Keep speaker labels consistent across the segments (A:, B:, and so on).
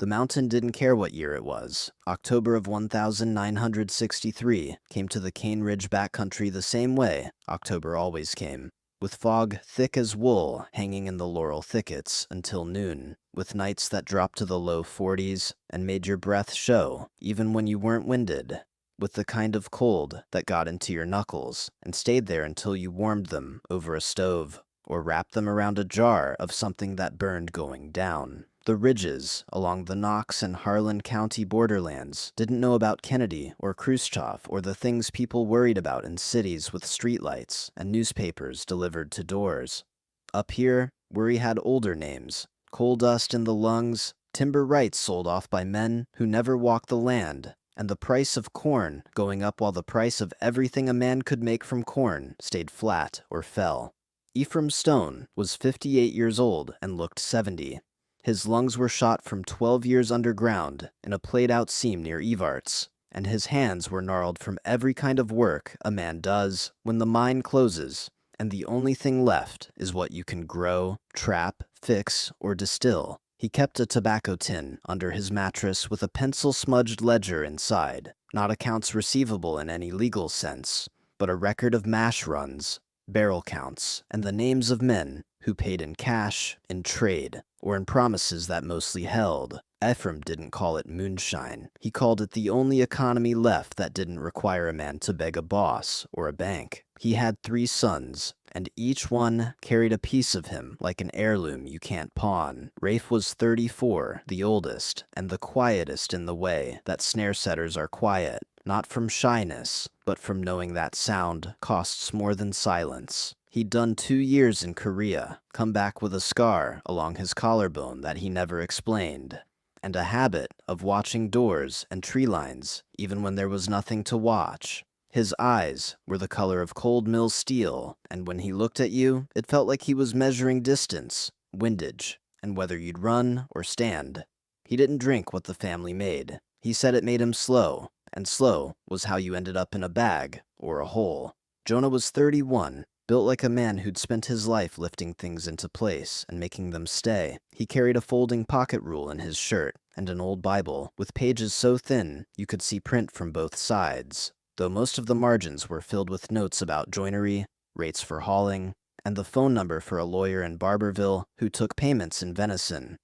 A: The mountain didn't care what year it was. October of 1963 came to the Cane Ridge backcountry the same way October always came, with fog thick as wool hanging in the laurel thickets until noon, with nights that dropped to the low 40s and made your breath show even when you weren't winded, with the kind of cold that got into your knuckles and stayed there until you warmed them over a stove or wrapped them around a jar of something that burned going down. The ridges along the Knox and Harlan County borderlands didn't know about Kennedy or Khrushchev or the things people worried about in cities with streetlights and newspapers delivered to doors. Up here, worry had older names: coal dust in the lungs, timber rights sold off by men who never walked the land, and the price of corn going up while the price of everything a man could make from corn stayed flat or fell. Ephraim Stone was 58 years old and looked 70. His lungs were shot from 12 years underground in a played-out seam near Evarts, and his hands were gnarled from every kind of work a man does when the mine closes, and the only thing left is what you can grow, trap, fix, or distill. He kept a tobacco tin under his mattress with a pencil-smudged ledger inside, not accounts receivable in any legal sense, but a record of mash runs, barrel counts, and the names of men who paid in cash, in trade, or in promises that mostly held. Ephraim didn't call it moonshine. He called it the only economy left that didn't require a man to beg a boss or a bank. He had 3 sons, and each one carried a piece of him like an heirloom you can't pawn. Rafe was 34, the oldest, and the quietest in the way that snare setters are quiet, not from shyness, but from knowing that sound costs more than silence. He'd done 2 years in Korea, come back with a scar along his collarbone that he never explained, and a habit of watching doors and tree lines even when there was nothing to watch. His eyes were the color of cold mill steel, and when he looked at you, it felt like he was measuring distance, windage, and whether you'd run or stand. He didn't drink what the family made. He said it made him slow, and slow was how you ended up in a bag or a hole. Jonah was 31, built like a man who'd spent his life lifting things into place and making them stay. He carried a folding pocket rule in his shirt and an old Bible with pages so thin you could see print from both sides, though most of the margins were filled with notes about joinery, rates for hauling, and the phone number for a lawyer in Barberville who took payments in venison.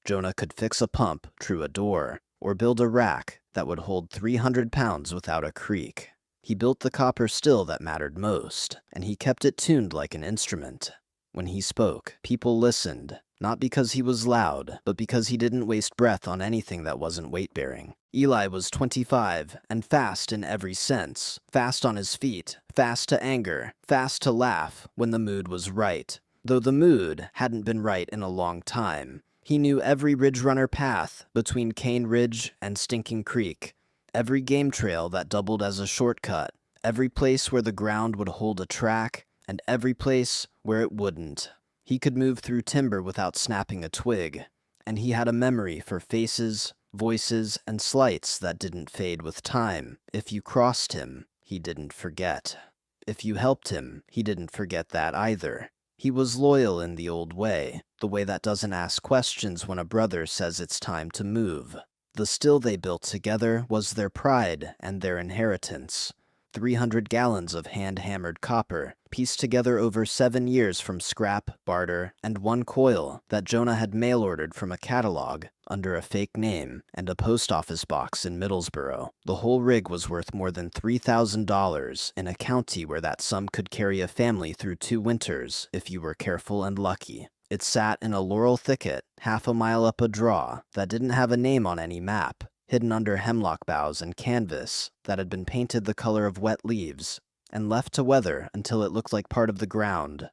A: Jonah could fix a pump, true a door, or build a rack that would hold 300 pounds without a creak. He built the copper still that mattered most, and he kept it tuned like an instrument. When he spoke, people listened, not because he was loud, but because he didn't waste breath on anything that wasn't weight-bearing. Eli was 25, and fast in every sense. Fast on his feet, fast to anger, fast to laugh when the mood was right. Though the mood hadn't been right in a long time. He knew every Ridge Runner path between Cane Ridge and Stinking Creek, every game trail that doubled as a shortcut, every place where the ground would hold a track, and every place where it wouldn't. He could move through timber without snapping a twig, and he had a memory for faces, voices, and slights that didn't fade with time. If you crossed him, he didn't forget. If you helped him, he didn't forget that either. He was loyal in the old way, the way that doesn't ask questions when a brother says it's time to move. The still they built together was their pride and their inheritance. 300 gallons of hand-hammered copper, pieced together over 7 years from scrap, barter, and 1 coil that Jonah had mail-ordered from a catalog under a fake name and a post office box in Middlesboro. The whole rig was worth more than $3,000 in a county where that sum could carry a family through 2 winters if you were careful and lucky. It sat in a laurel thicket, half a mile up a draw, that didn't have a name on any map, hidden under hemlock boughs and canvas that had been painted the color of wet leaves, and left to weather until it looked like part of the ground.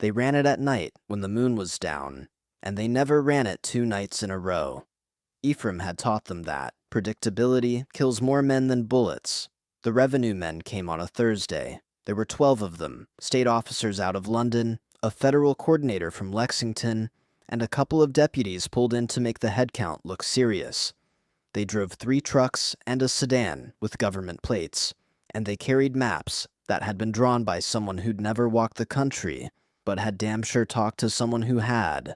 A: They ran it at night when the moon was down, and they never ran it 2 nights in a row. Ephraim had taught them that predictability kills more men than bullets. The revenue men came on a Thursday. There were 12 of them, state officers out of London, a federal coordinator from Lexington, and a couple of deputies pulled in to make the head count look serious. They drove 3 trucks and a sedan with government plates, and they carried maps that had been drawn by someone who'd never walked the country, but had damn sure talked to someone who had.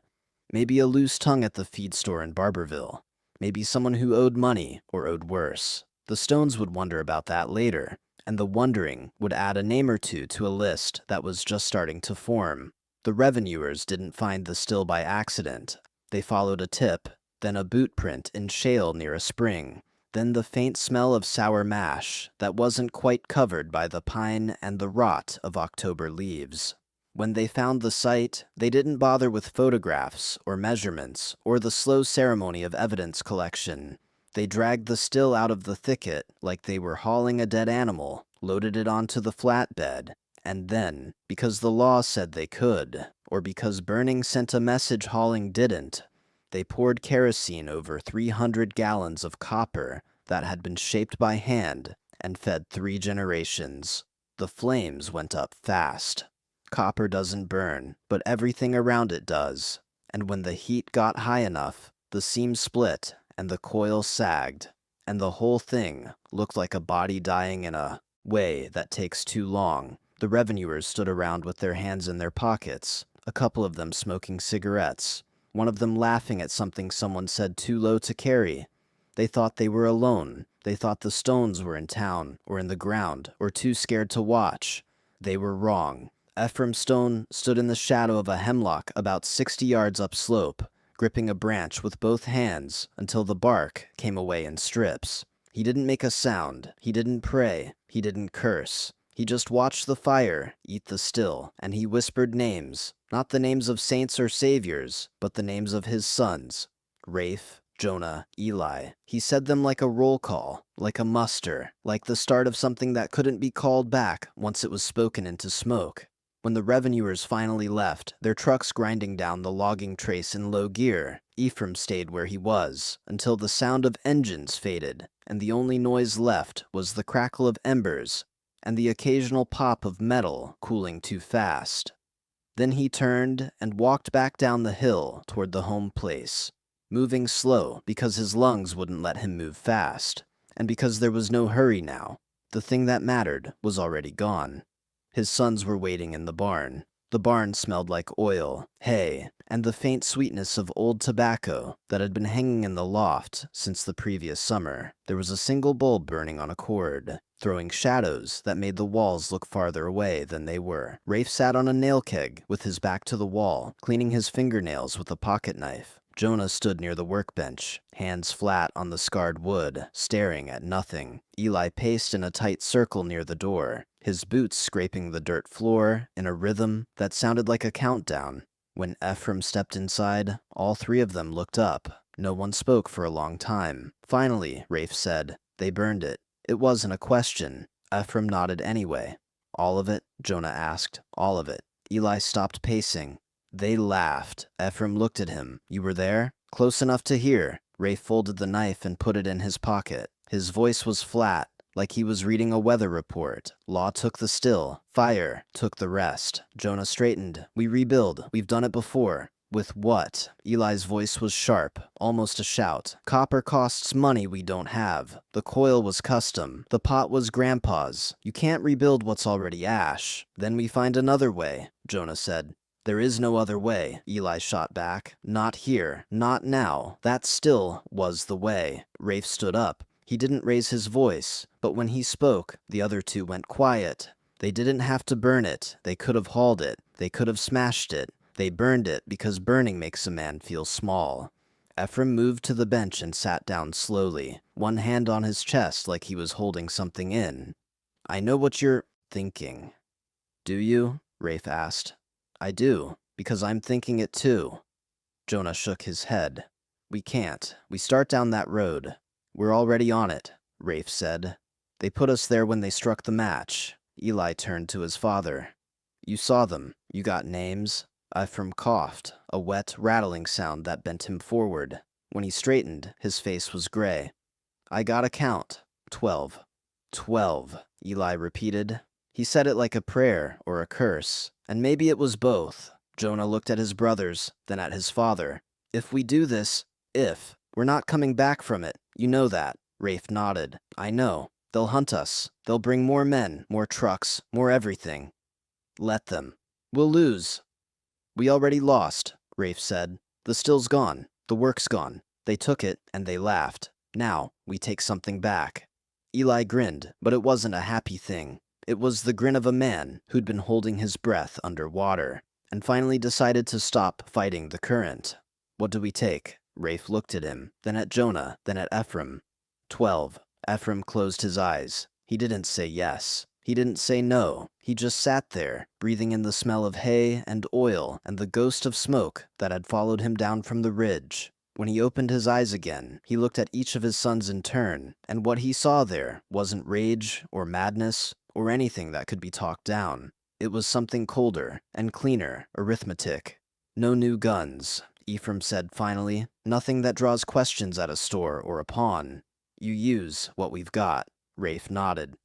A: Maybe a loose tongue at the feed store in Barberville. Maybe someone who owed money or owed worse. The Stones would wonder about that later, and the wondering would add a name or two to a list that was just starting to form. The revenuers didn't find the still by accident. They followed a tip, then a boot print in shale near a spring, then the faint smell of sour mash that wasn't quite covered by the pine and the rot of October leaves. When they found the site, they didn't bother with photographs or measurements or the slow ceremony of evidence collection. They dragged the still out of the thicket like they were hauling a dead animal, loaded it onto the flatbed, and then, because the law said they could, or because burning sent a message hauling didn't, they poured kerosene over 300 gallons of copper that had been shaped by hand and fed 3 generations. The flames went up fast. Copper doesn't burn, but everything around it does, and when the heat got high enough, the seam split and the coil sagged, and the whole thing looked like a body dying in a way that takes too long. The revenuers stood around with their hands in their pockets, a couple of them smoking cigarettes, one of them laughing at something someone said too low to carry. They thought they were alone. They thought the Stones were in town, or in the ground, or too scared to watch. They were wrong. Ephraim Stone stood in the shadow of a hemlock about 60 yards upslope, gripping a branch with both hands until the bark came away in strips. He didn't make a sound. He didn't pray. He didn't curse. He just watched the fire eat the still, and he whispered names, not the names of saints or saviors, but the names of his sons. Rafe, Jonah, Eli. He said them like a roll call, like a muster, like the start of something that couldn't be called back once it was spoken into smoke. When the revenuers finally left, their trucks grinding down the logging trace in low gear, Ephraim stayed where he was, until the sound of engines faded, and the only noise left was the crackle of embers and the occasional pop of metal cooling too fast. Then he turned and walked back down the hill toward the home place, moving slow because his lungs wouldn't let him move fast, and because there was no hurry now. The thing that mattered was already gone. His sons were waiting in the barn. The barn smelled like oil, hay, and the faint sweetness of old tobacco that had been hanging in the loft since the previous summer. There was a single bulb burning on a cord, throwing shadows that made the walls look farther away than they were. Rafe sat on a nail keg with his back to the wall, cleaning his fingernails with a pocket knife. Jonah stood near the workbench, hands flat on the scarred wood, staring at nothing. Eli paced in a tight circle near the door, his boots scraping the dirt floor in a rhythm that sounded like a countdown. When Ephraim stepped inside, all 3 of them looked up. No one spoke for a long time. Finally, Rafe said, "They burned it." It wasn't a question. Ephraim nodded anyway. "All of it?" Jonah asked. "All of it." Eli stopped pacing. They laughed. Ephraim looked at him. "You were there?" "Close enough to hear." Rafe folded the knife and put it in his pocket. His voice was flat, like he was reading a weather report. Law took the still. Fire took the rest. Jonah straightened. "We rebuild. We've done it before." "With what?" Eli's voice was sharp, almost a shout. "Copper costs money we don't have. The coil was custom. The pot was Grandpa's. You can't rebuild what's already ash." "Then we find another way," Jonah said. "There is no other way," Eli shot back. "Not here. Not now. That still was the way." Rafe stood up. He didn't raise his voice, but when he spoke, the other 2 went quiet. They didn't have to burn it. They could have hauled it. They could have smashed it. They burned it because burning makes a man feel small. Ephraim moved to the bench and sat down slowly, one hand on his chest like he was holding something in. "I know what you're thinking." "Do you?" Rafe asked. "I do, because I'm thinking it too." Jonah shook his head. "We can't. We start down that road. We're already on it," Rafe said. "They put us there when they struck the match." Eli turned to his father. "You saw them. You got names?" Ephraim coughed, a wet, rattling sound that bent him forward. When he straightened, his face was gray. "I got a count. 12. 12, Eli repeated. He said it like a prayer or a curse, and maybe it was both. Jonah looked at his brothers, then at his father. "If we do this, we're not coming back from it. You know that." Rafe nodded. "I know. They'll hunt us. They'll bring more men, more trucks, more everything." "Let them. We'll lose." "We already lost," Rafe said. "The still's gone. The work's gone. They took it and they laughed. Now, we take something back. Eli grinned, but it wasn't a happy thing. It was the grin of a man who'd been holding his breath underwater, and finally decided to stop fighting the current. What do we take? Rafe looked at him, then at Jonah, then at Ephraim. 12. Ephraim closed his eyes. He didn't say yes. He didn't say no. He just sat there, breathing in the smell of hay and oil and the ghost of smoke that had followed him down from the ridge. When he opened his eyes again, he looked at each of his sons in turn, and what he saw there wasn't rage or madness or anything that could be talked down. It was something colder and cleaner, arithmetic. No new guns, Ephraim said finally. Nothing that draws questions at a store or a pawn. You use what we've got. Rafe nodded.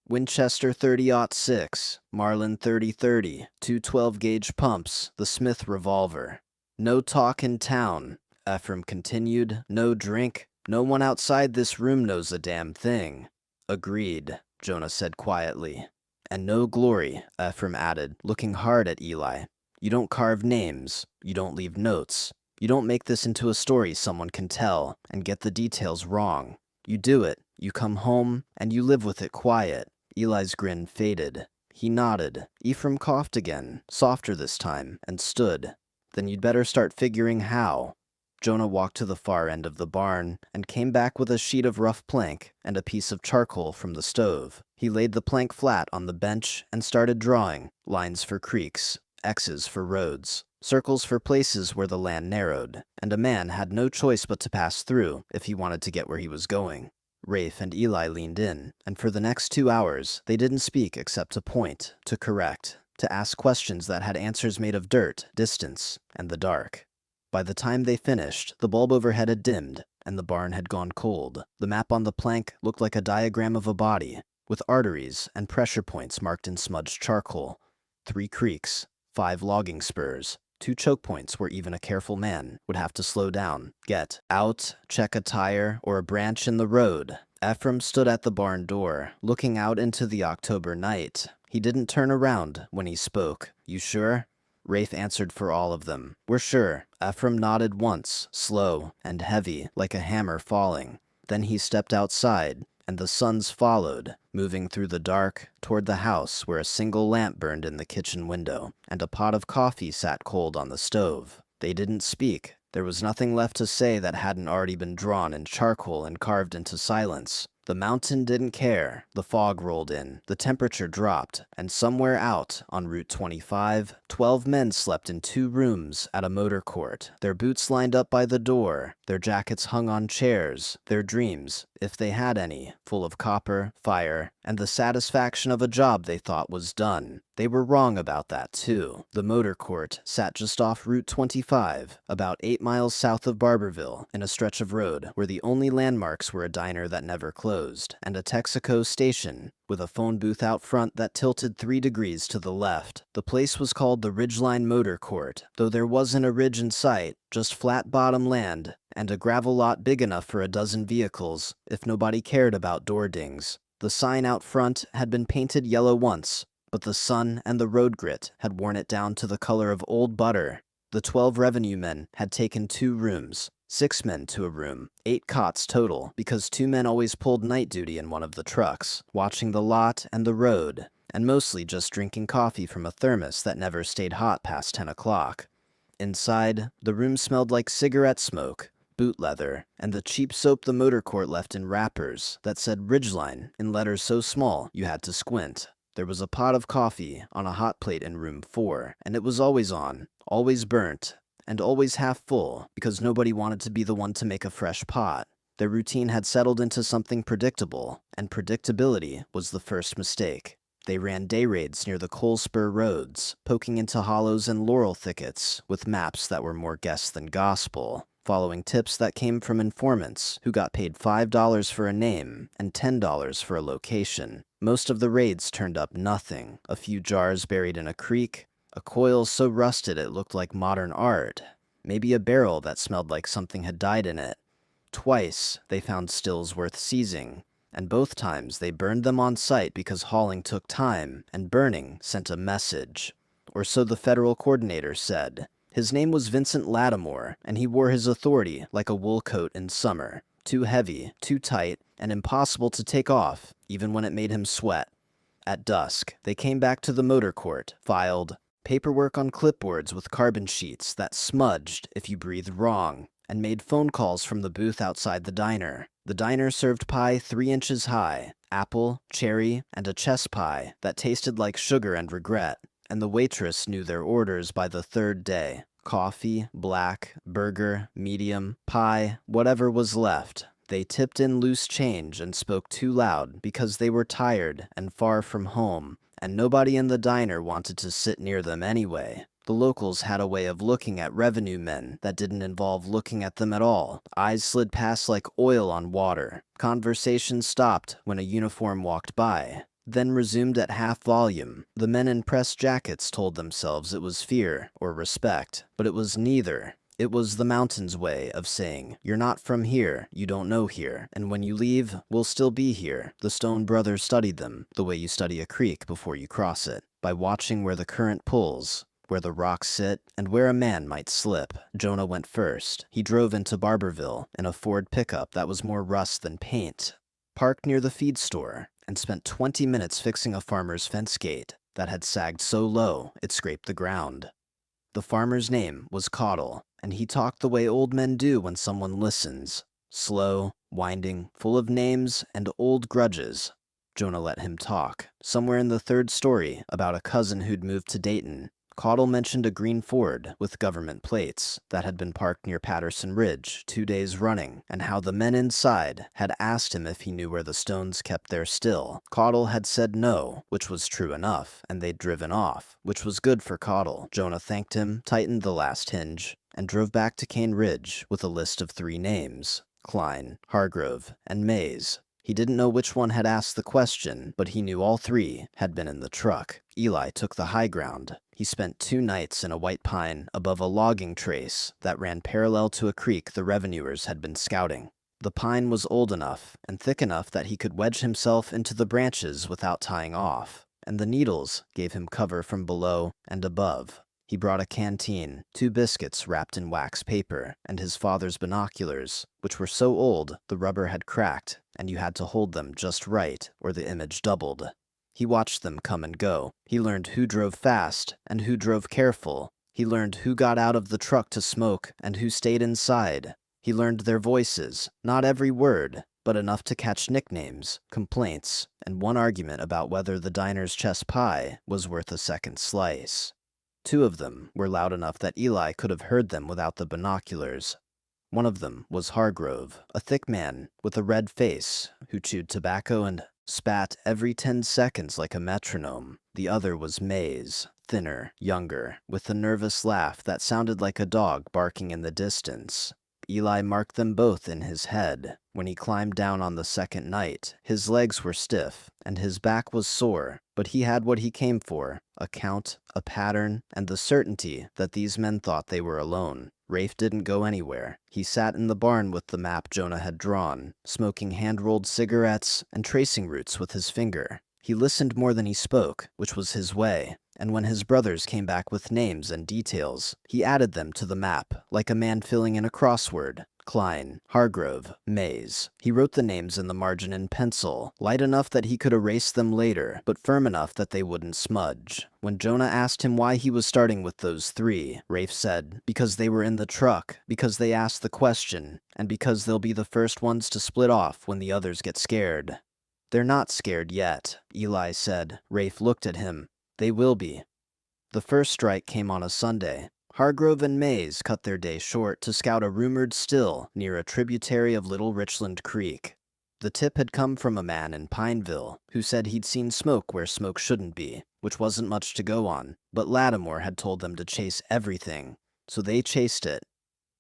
A: Winchester 30-06, Marlin 30-30, two 12-gauge pumps, the Smith revolver. No talk in town, Ephraim continued. No drink. No one outside this room knows a damn thing. Agreed, Jonah said quietly. And no glory, Ephraim added, looking hard at Eli. You don't carve names. You don't leave notes. You don't make this into a story someone can tell and get the details wrong. You do it. You come home, and you live with it quiet. Eli's grin faded. He nodded. Ephraim coughed again, softer this time, and stood. Then you'd better start figuring how. Jonah walked to the far end of the barn and came back with a sheet of rough plank and a piece of charcoal from the stove. He laid the plank flat on the bench and started drawing, lines for creeks, X's for roads, circles for places where the land narrowed, and a man had no choice but to pass through if he wanted to get where he was going. Rafe and Eli leaned in, and for the next 2 hours, they didn't speak except to point, to correct, to ask questions that had answers made of dirt, distance, and the dark. By the time they finished, the bulb overhead had dimmed, and the barn had gone cold. The map on the plank looked like a diagram of a body, with arteries and pressure points marked in smudged charcoal. 3 creeks, 5 logging spurs, 2 choke points where even a careful man would have to slow down, get out, check a tire or a branch in the road. Ephraim stood at the barn door, looking out into the October night. He didn't turn around when he spoke. You sure? Rafe answered for all of them. We're sure. Ephraim nodded once, slow and heavy, like a hammer falling. Then he stepped outside, and the sons followed, moving through the dark toward the house where a single lamp burned in the kitchen window, and a pot of coffee sat cold on the stove. They didn't speak. There was nothing left to say that hadn't already been drawn in charcoal and carved into silence. The mountain didn't care. The fog rolled in, the temperature dropped, and somewhere out on Route 25, 12 men slept in 2 rooms at a motor court, their boots lined up by the door, their jackets hung on chairs, their dreams, if they had any, full of copper, fire, and the satisfaction of a job they thought was done. They were wrong about that, too. The motor court sat just off Route 25, about 8 miles south of Barberville, in a stretch of road where the only landmarks were a diner that never closed, and a Texaco station, with a phone booth out front that tilted 3 degrees to the left. The place was called the Ridgeline Motor Court, though there wasn't a ridge in sight, just flat bottom land, and a gravel lot big enough for a dozen vehicles, if nobody cared about door dings. The sign out front had been painted yellow once, but the sun and the road grit had worn it down to the color of old butter. The 12 revenue men had taken 2 rooms, 6 men to a room, 8 cots total, because 2 men always pulled night duty in one of the trucks, watching the lot and the road, and mostly just drinking coffee from a thermos that never stayed hot past 10 o'clock. Inside, the room smelled like cigarette smoke, boot leather, and the cheap soap the motor court left in wrappers that said Ridgeline in letters so small you had to squint. There was a pot of coffee on a hot plate in room 4, and it was always on, always burnt, and always half full, because nobody wanted to be the one to make a fresh pot. Their routine had settled into something predictable, and predictability was the first mistake. They ran day raids near the coal spur roads, poking into hollows and laurel thickets, with maps that were more guess than gospel, following tips that came from informants who got paid $5 for a name and $10 for a location. Most of the raids turned up nothing, a few jars buried in a creek, a coil so rusted it looked like modern art, maybe a barrel that smelled like something had died in it. Twice, they found stills worth seizing, and both times they burned them on site because hauling took time and burning sent a message. Or so the federal coordinator said. His name was Vincent Lattimore, and he wore his authority like a wool coat in summer. Too heavy, too tight, and impossible to take off, even when it made him sweat. At dusk, they came back to the motor court, filed paperwork on clipboards with carbon sheets that smudged if you breathed wrong, and made phone calls from the booth outside the diner. The diner served pie 3 inches high, apple, cherry, and a chess pie that tasted like sugar and regret, and the waitress knew their orders by the 3rd day. Coffee, black, burger, medium, pie, whatever was left. They tipped in loose change and spoke too loud because they were tired and far from home, and nobody in the diner wanted to sit near them anyway. The locals had a way of looking at revenue men that didn't involve looking at them at all. Eyes slid past like oil on water. Conversation stopped when a uniform walked by, then resumed at half volume. The men in pressed jackets told themselves it was fear or respect, but it was neither. It was the mountain's way of saying, you're not from here, you don't know here, and when you leave, we'll still be here. The Stone brothers studied them, the way you study a creek before you cross it, by watching where the current pulls, where the rocks sit, and where a man might slip. Jonah went first. He drove into Barberville in a Ford pickup that was more rust than paint, parked near the feed store, and spent 20 minutes fixing a farmer's fence gate that had sagged so low it scraped the ground. The farmer's name was Caudle, and he talked the way old men do when someone listens. Slow, winding, full of names and old grudges. Jonah let him talk. Somewhere in the 3rd story, about a cousin who'd moved to Dayton, Caudle mentioned a green Ford with government plates that had been parked near Patterson Ridge 2 days running, and how the men inside had asked him if he knew where the Stones kept their still. Caudle had said no, which was true enough, and they'd driven off, which was good for Caudle. Jonah thanked him, tightened the last hinge, and drove back to Cane Ridge with a list of 3 names: Klein, Hargrove, and Mays. He didn't know which one had asked the question, but he knew all 3 had been in the truck. Eli took the high ground. He spent 2 nights in a white pine above a logging trace that ran parallel to a creek the revenuers had been scouting. The pine was old enough and thick enough that he could wedge himself into the branches without tying off, and the needles gave him cover from below and above. He brought a canteen, 2 biscuits wrapped in wax paper, and his father's binoculars, which were so old the rubber had cracked, and you had to hold them just right or the image doubled. He watched them come and go. He learned who drove fast and who drove careful. He learned who got out of the truck to smoke and who stayed inside. He learned their voices, not every word, but enough to catch nicknames, complaints, and one argument about whether the diner's chess pie was worth a second slice. 2 of them were loud enough that Eli could have heard them without the binoculars. One of them was Hargrove, a thick man with a red face who chewed tobacco and spat every 10 seconds like a metronome. The other was Mays, thinner, younger, with a nervous laugh that sounded like a dog barking in the distance. Eli marked them both in his head. When he climbed down on the 2nd night, his legs were stiff, and his back was sore, but he had what he came for: a count, a pattern, and the certainty that these men thought they were alone. Rafe didn't go anywhere. He sat in the barn with the map Jonah had drawn, smoking hand-rolled cigarettes and tracing routes with his finger. He listened more than he spoke, which was his way, and when his brothers came back with names and details, he added them to the map, like a man filling in a crossword. Klein, Hargrove, Mays. He wrote the names in the margin in pencil, light enough that he could erase them later, but firm enough that they wouldn't smudge. When Jonah asked him why he was starting with those 3, Rafe said, because they were in the truck, because they asked the question, and because they'll be the first ones to split off when the others get scared. They're not scared yet, Eli said. Rafe looked at him. They will be. The first strike came on a Sunday. Hargrove and Mays cut their day short to scout a rumored still near a tributary of Little Richland Creek. The tip had come from a man in Pineville who said he'd seen smoke where smoke shouldn't be, which wasn't much to go on, but Lattimore had told them to chase everything, so they chased it.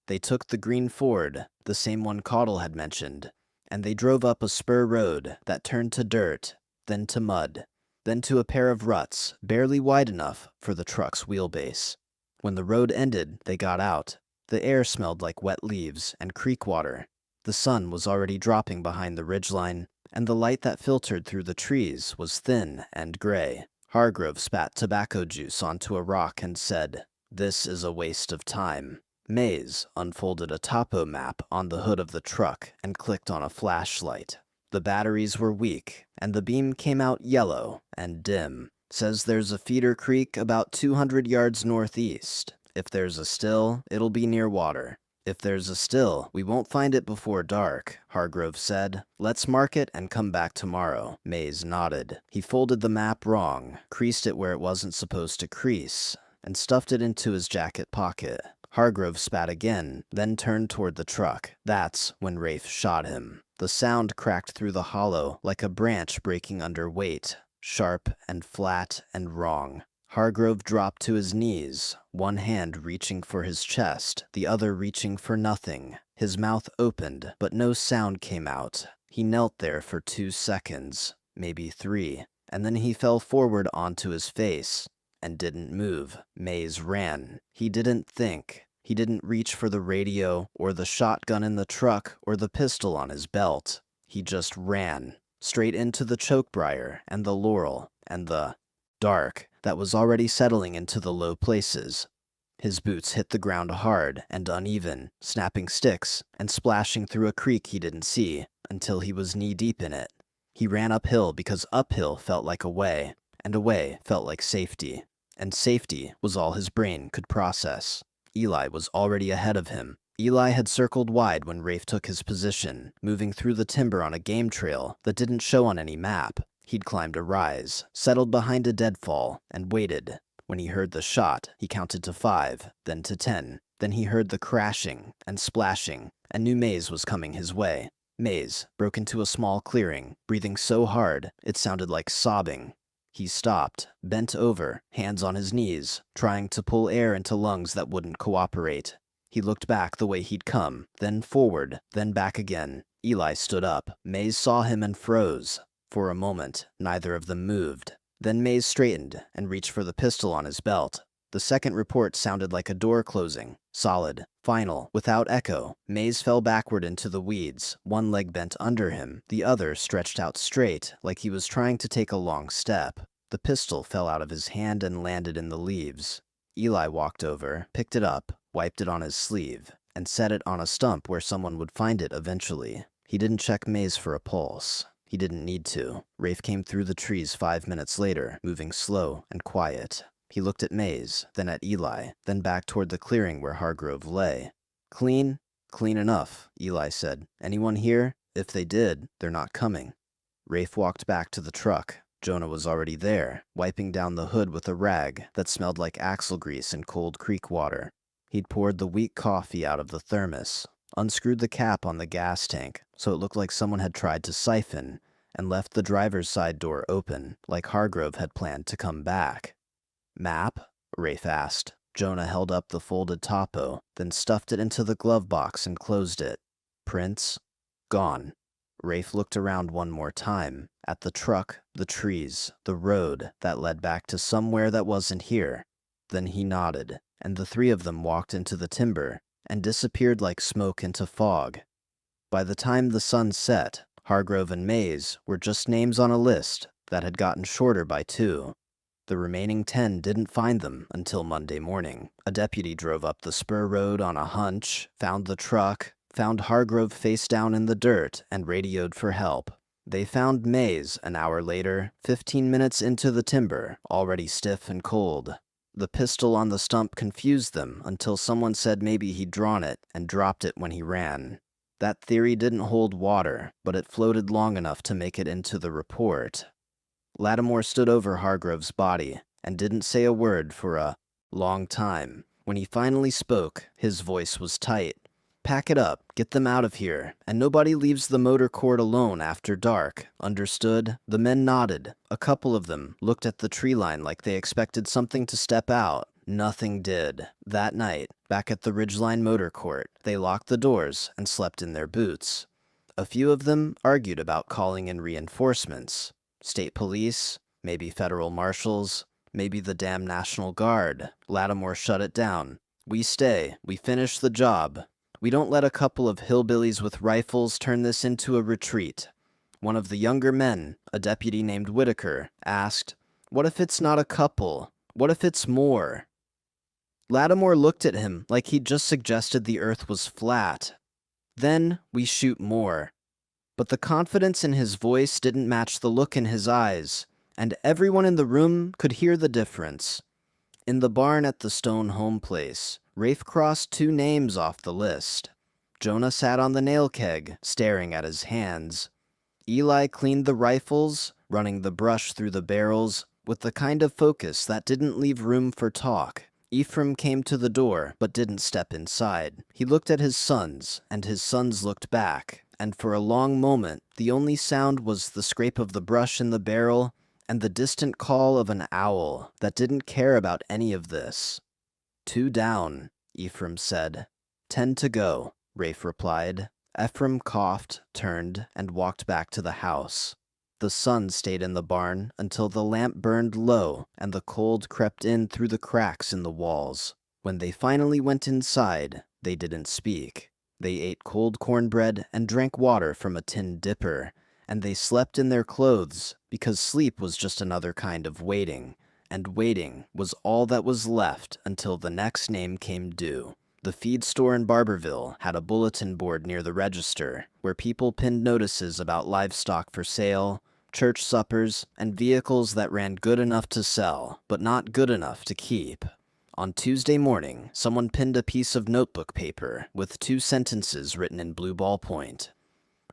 A: They took the green Ford, the same one Caudle had mentioned, and they drove up a spur road that turned to dirt, then to mud, then to a pair of ruts barely wide enough for the truck's wheelbase. When the road ended, they got out. The air smelled like wet leaves and creek water. The sun was already dropping behind the ridgeline, and the light that filtered through the trees was thin and gray. Hargrove spat tobacco juice onto a rock and said, This is a waste of time. Mays unfolded a topo map on the hood of the truck and clicked on a flashlight. The batteries were weak, and the beam came out yellow and dim. Says there's a feeder creek about 200 yards northeast. If there's a still, it'll be near water. If there's a still, we won't find it before dark, Hargrove said. Let's mark it and come back tomorrow. Mays nodded. He folded the map wrong, creased it where it wasn't supposed to crease, and stuffed it into his jacket pocket. Hargrove spat again, then turned toward the truck. That's when Rafe shot him. The sound cracked through the hollow like a branch breaking under weight, sharp and flat and wrong. Hargrove dropped to his knees, one hand reaching for his chest, the other reaching for nothing. His mouth opened, but no sound came out. He knelt there for 2 seconds, maybe 3, and then he fell forward onto his face and didn't move. Mays ran. He didn't think. He didn't reach for the radio or the shotgun in the truck or the pistol on his belt. He just ran, straight into the chokebriar and the laurel and the dark that was already settling into the low places. His boots hit the ground hard and uneven, snapping sticks and splashing through a creek he didn't see until he was knee-deep in it. He ran uphill because uphill felt like a way, and away felt like safety. And safety was all his brain could process. Eli was already ahead of him. Eli had circled wide when Rafe took his position, moving through the timber on a game trail that didn't show on any map. He'd climbed a rise, settled behind a deadfall, and waited. When he heard the shot, he counted to 5, then to 10. Then he heard the crashing and splashing, and knew Mays was coming his way. Mays broke into a small clearing, breathing so hard it sounded like sobbing. He stopped, bent over, hands on his knees, trying to pull air into lungs that wouldn't cooperate. He looked back the way he'd come, then forward, then back again. Eli stood up. Mays saw him and froze. For a moment, neither of them moved. Then Mays straightened and reached for the pistol on his belt. The second report sounded like a door closing, solid, final, without echo. Mays fell backward into the weeds, one leg bent under him, the other stretched out straight, like he was trying to take a long step. The pistol fell out of his hand and landed in the leaves. Eli walked over, picked it up, wiped it on his sleeve, and set it on a stump where someone would find it eventually. He didn't check Mays for a pulse. He didn't need to. Rafe came through the trees 5 minutes later, moving slow and quiet. He looked at Mays, then at Eli, then back toward the clearing where Hargrove lay. Clean? Clean enough, Eli said. Anyone here? If they did, they're not coming. Rafe walked back to the truck. Jonah was already there, wiping down the hood with a rag that smelled like axle grease and cold creek water. He'd poured the weak coffee out of the thermos, unscrewed the cap on the gas tank so it looked like someone had tried to siphon, and left the driver's side door open, like Hargrove had planned to come back. Map? Rafe asked. Jonah held up the folded topo, then stuffed it into the glove box and closed it. Prints? Gone. Rafe looked around one more time, at the truck, the trees, the road that led back to somewhere that wasn't here. Then he nodded, and the 3 of them walked into the timber and disappeared like smoke into fog. By the time the sun set, Hargrove and Mays were just names on a list that had gotten shorter by 2. The remaining 10 didn't find them until Monday morning. A deputy drove up the spur road on a hunch, found the truck, found Hargrove face down in the dirt, and radioed for help. They found Mays an hour later, 15 minutes into the timber, already stiff and cold. The pistol on the stump confused them until someone said maybe he'd drawn it and dropped it when he ran. That theory didn't hold water, but it floated long enough to make it into the report. Lattimore stood over Hargrove's body and didn't say a word for a long time. When he finally spoke, his voice was tight. Pack it up, get them out of here, and nobody leaves the motor court alone after dark. Understood? The men nodded. A couple of them looked at the tree line like they expected something to step out. Nothing did. That night, back at the Ridgeline Motor Court, they locked the doors and slept in their boots. A few of them argued about calling in reinforcements. State police, maybe federal marshals, maybe the damn National Guard. Lattimore shut it down. We stay. We finish the job. We don't let a couple of hillbillies with rifles turn this into a retreat. One of the younger men, a deputy named Whitaker, asked, "What if it's not a couple? What if it's more?" Lattimore looked at him like he'd just suggested the earth was flat. "Then we shoot more." But the confidence in his voice didn't match the look in his eyes, and everyone in the room could hear the difference. In the barn at the Stone home place, Rafe crossed 2 names off the list. Jonah sat on the nail keg, staring at his hands. Eli cleaned the rifles, running the brush through the barrels, with the kind of focus that didn't leave room for talk. Ephraim came to the door, but didn't step inside. He looked at his sons, and his sons looked back, and for a long moment, the only sound was the scrape of the brush in the barrel and the distant call of an owl that didn't care about any of this. 2 down, Ephraim said. 10 to go, Rafe replied. Ephraim coughed, turned, and walked back to the house. The sun stayed in the barn until the lamp burned low and the cold crept in through the cracks in the walls. When they finally went inside, they didn't speak. They ate cold cornbread and drank water from a tin dipper, and they slept in their clothes because sleep was just another kind of waiting, and waiting was all that was left until the next name came due. The feed store in Barberville had a bulletin board near the register where people pinned notices about livestock for sale, church suppers, and vehicles that ran good enough to sell, but not good enough to keep. On Tuesday morning, someone pinned a piece of notebook paper with 2 sentences written in blue ballpoint.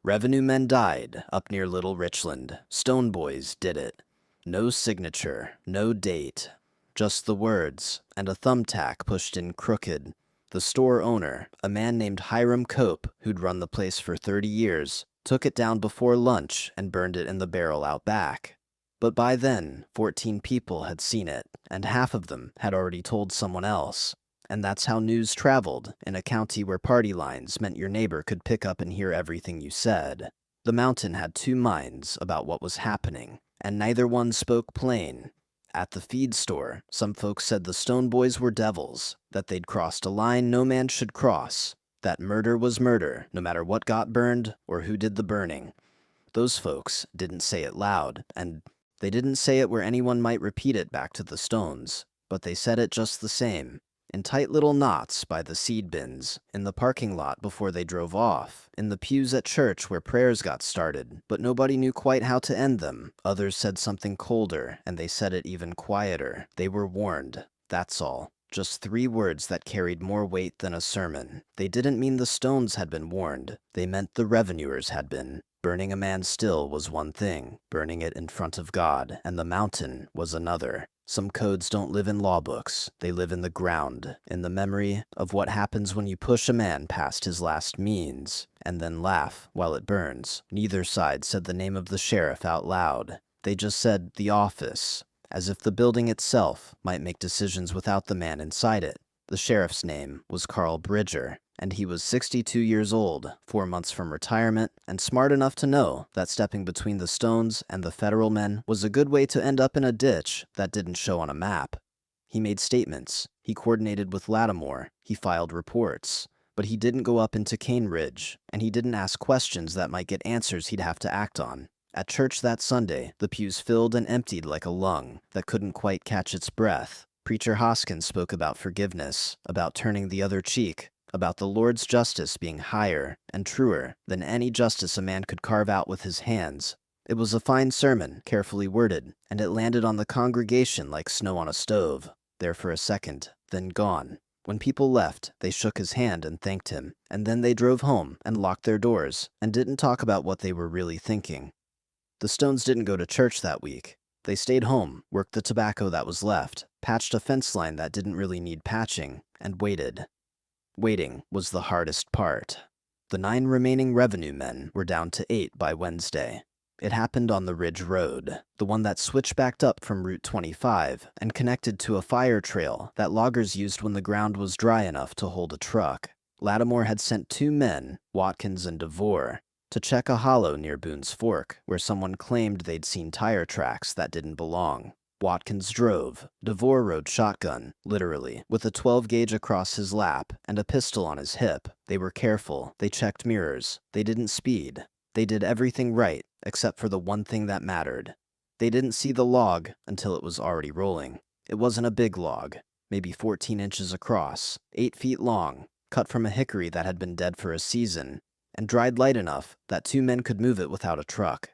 A: Revenue men died up near Little Richland. Stone boys did it. No signature, no date. Just the words, and a thumbtack pushed in crooked. The store owner, a man named Hiram Cope, who'd run the place for 30 years, took it down before lunch and burned it in the barrel out back. But by then, 14 people had seen it, and half of them had already told someone else. And that's how news traveled in a county where party lines meant your neighbor could pick up and hear everything you said. The mountain had 2 minds about what was happening, and neither one spoke plain. At the feed store, some folks said the Stone boys were devils, that they'd crossed a line no man should cross, that murder was murder, no matter what got burned or who did the burning. Those folks didn't say it loud, and they didn't say it where anyone might repeat it back to the Stones, but they said it just the same, in tight little knots by the seed bins, in the parking lot before they drove off, in the pews at church where prayers got started, but nobody knew quite how to end them. Others said something colder, and they said it even quieter. They were warned, that's all. Just 3 words that carried more weight than a sermon. They didn't mean the Stones had been warned. They meant the revenuers had been. Burning a man still was one thing. Burning it in front of God and the mountain was another. Some codes don't live in law books. They live in the ground, in the memory of what happens when you push a man past his last means, and then laugh while it burns. Neither side said the name of the sheriff out loud. They just said the office, as if the building itself might make decisions without the man inside it. The sheriff's name was Carl Bridger, and he was 62 years old, 4 months from retirement, and smart enough to know that stepping between the Stones and the federal men was a good way to end up in a ditch that didn't show on a map. He made statements, he coordinated with Lattimore, he filed reports, but he didn't go up into Cane Ridge, and he didn't ask questions that might get answers he'd have to act on. At church that Sunday, the pews filled and emptied like a lung that couldn't quite catch its breath. Preacher Hoskins spoke about forgiveness, about turning the other cheek, about the Lord's justice being higher and truer than any justice a man could carve out with his hands. It was a fine sermon, carefully worded, and it landed on the congregation like snow on a stove, there for a second, then gone. When people left, they shook his hand and thanked him, and then they drove home and locked their doors and didn't talk about what they were really thinking. The Stones didn't go to church that week. They stayed home, worked the tobacco that was left, patched a fence line that didn't really need patching, and waited. Waiting was the hardest part. The 9 remaining revenue men were down to 8 by Wednesday. It happened on the Ridge Road, the one that switchbacked up from Route 25 and connected to a fire trail that loggers used when the ground was dry enough to hold a truck. Lattimore had sent 2 men, Watkins and DeVore, to check a hollow near Boone's Fork, where someone claimed they'd seen tire tracks that didn't belong. Watkins drove. DeVore rode shotgun, literally, with a 12-gauge across his lap and a pistol on his hip. They were careful. They checked mirrors. They didn't speed. They did everything right, except for the one thing that mattered. They didn't see the log until it was already rolling. It wasn't a big log, maybe 14 inches across, 8 feet long, cut from a hickory that had been dead for a season, and dried light enough that 2 men could move it without a truck.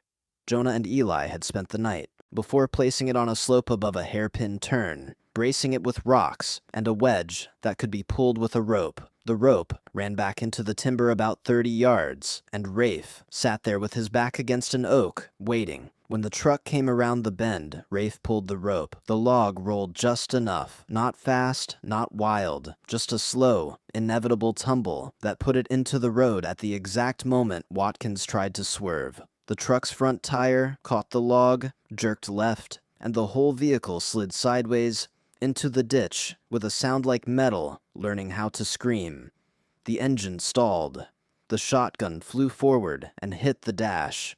A: Jonah and Eli had spent the night, before placing it on a slope above a hairpin turn, bracing it with rocks and a wedge that could be pulled with a rope. The rope ran back into the timber about 30 yards, and Rafe sat there with his back against an oak, waiting. When the truck came around the bend, Rafe pulled the rope. The log rolled just enough, not fast, not wild, just a slow, inevitable tumble that put it into the road at the exact moment Watkins tried to swerve. The truck's front tire caught the log, jerked left, and the whole vehicle slid sideways into the ditch with a sound like metal learning how to scream. The engine stalled. The shotgun flew forward and hit the dash.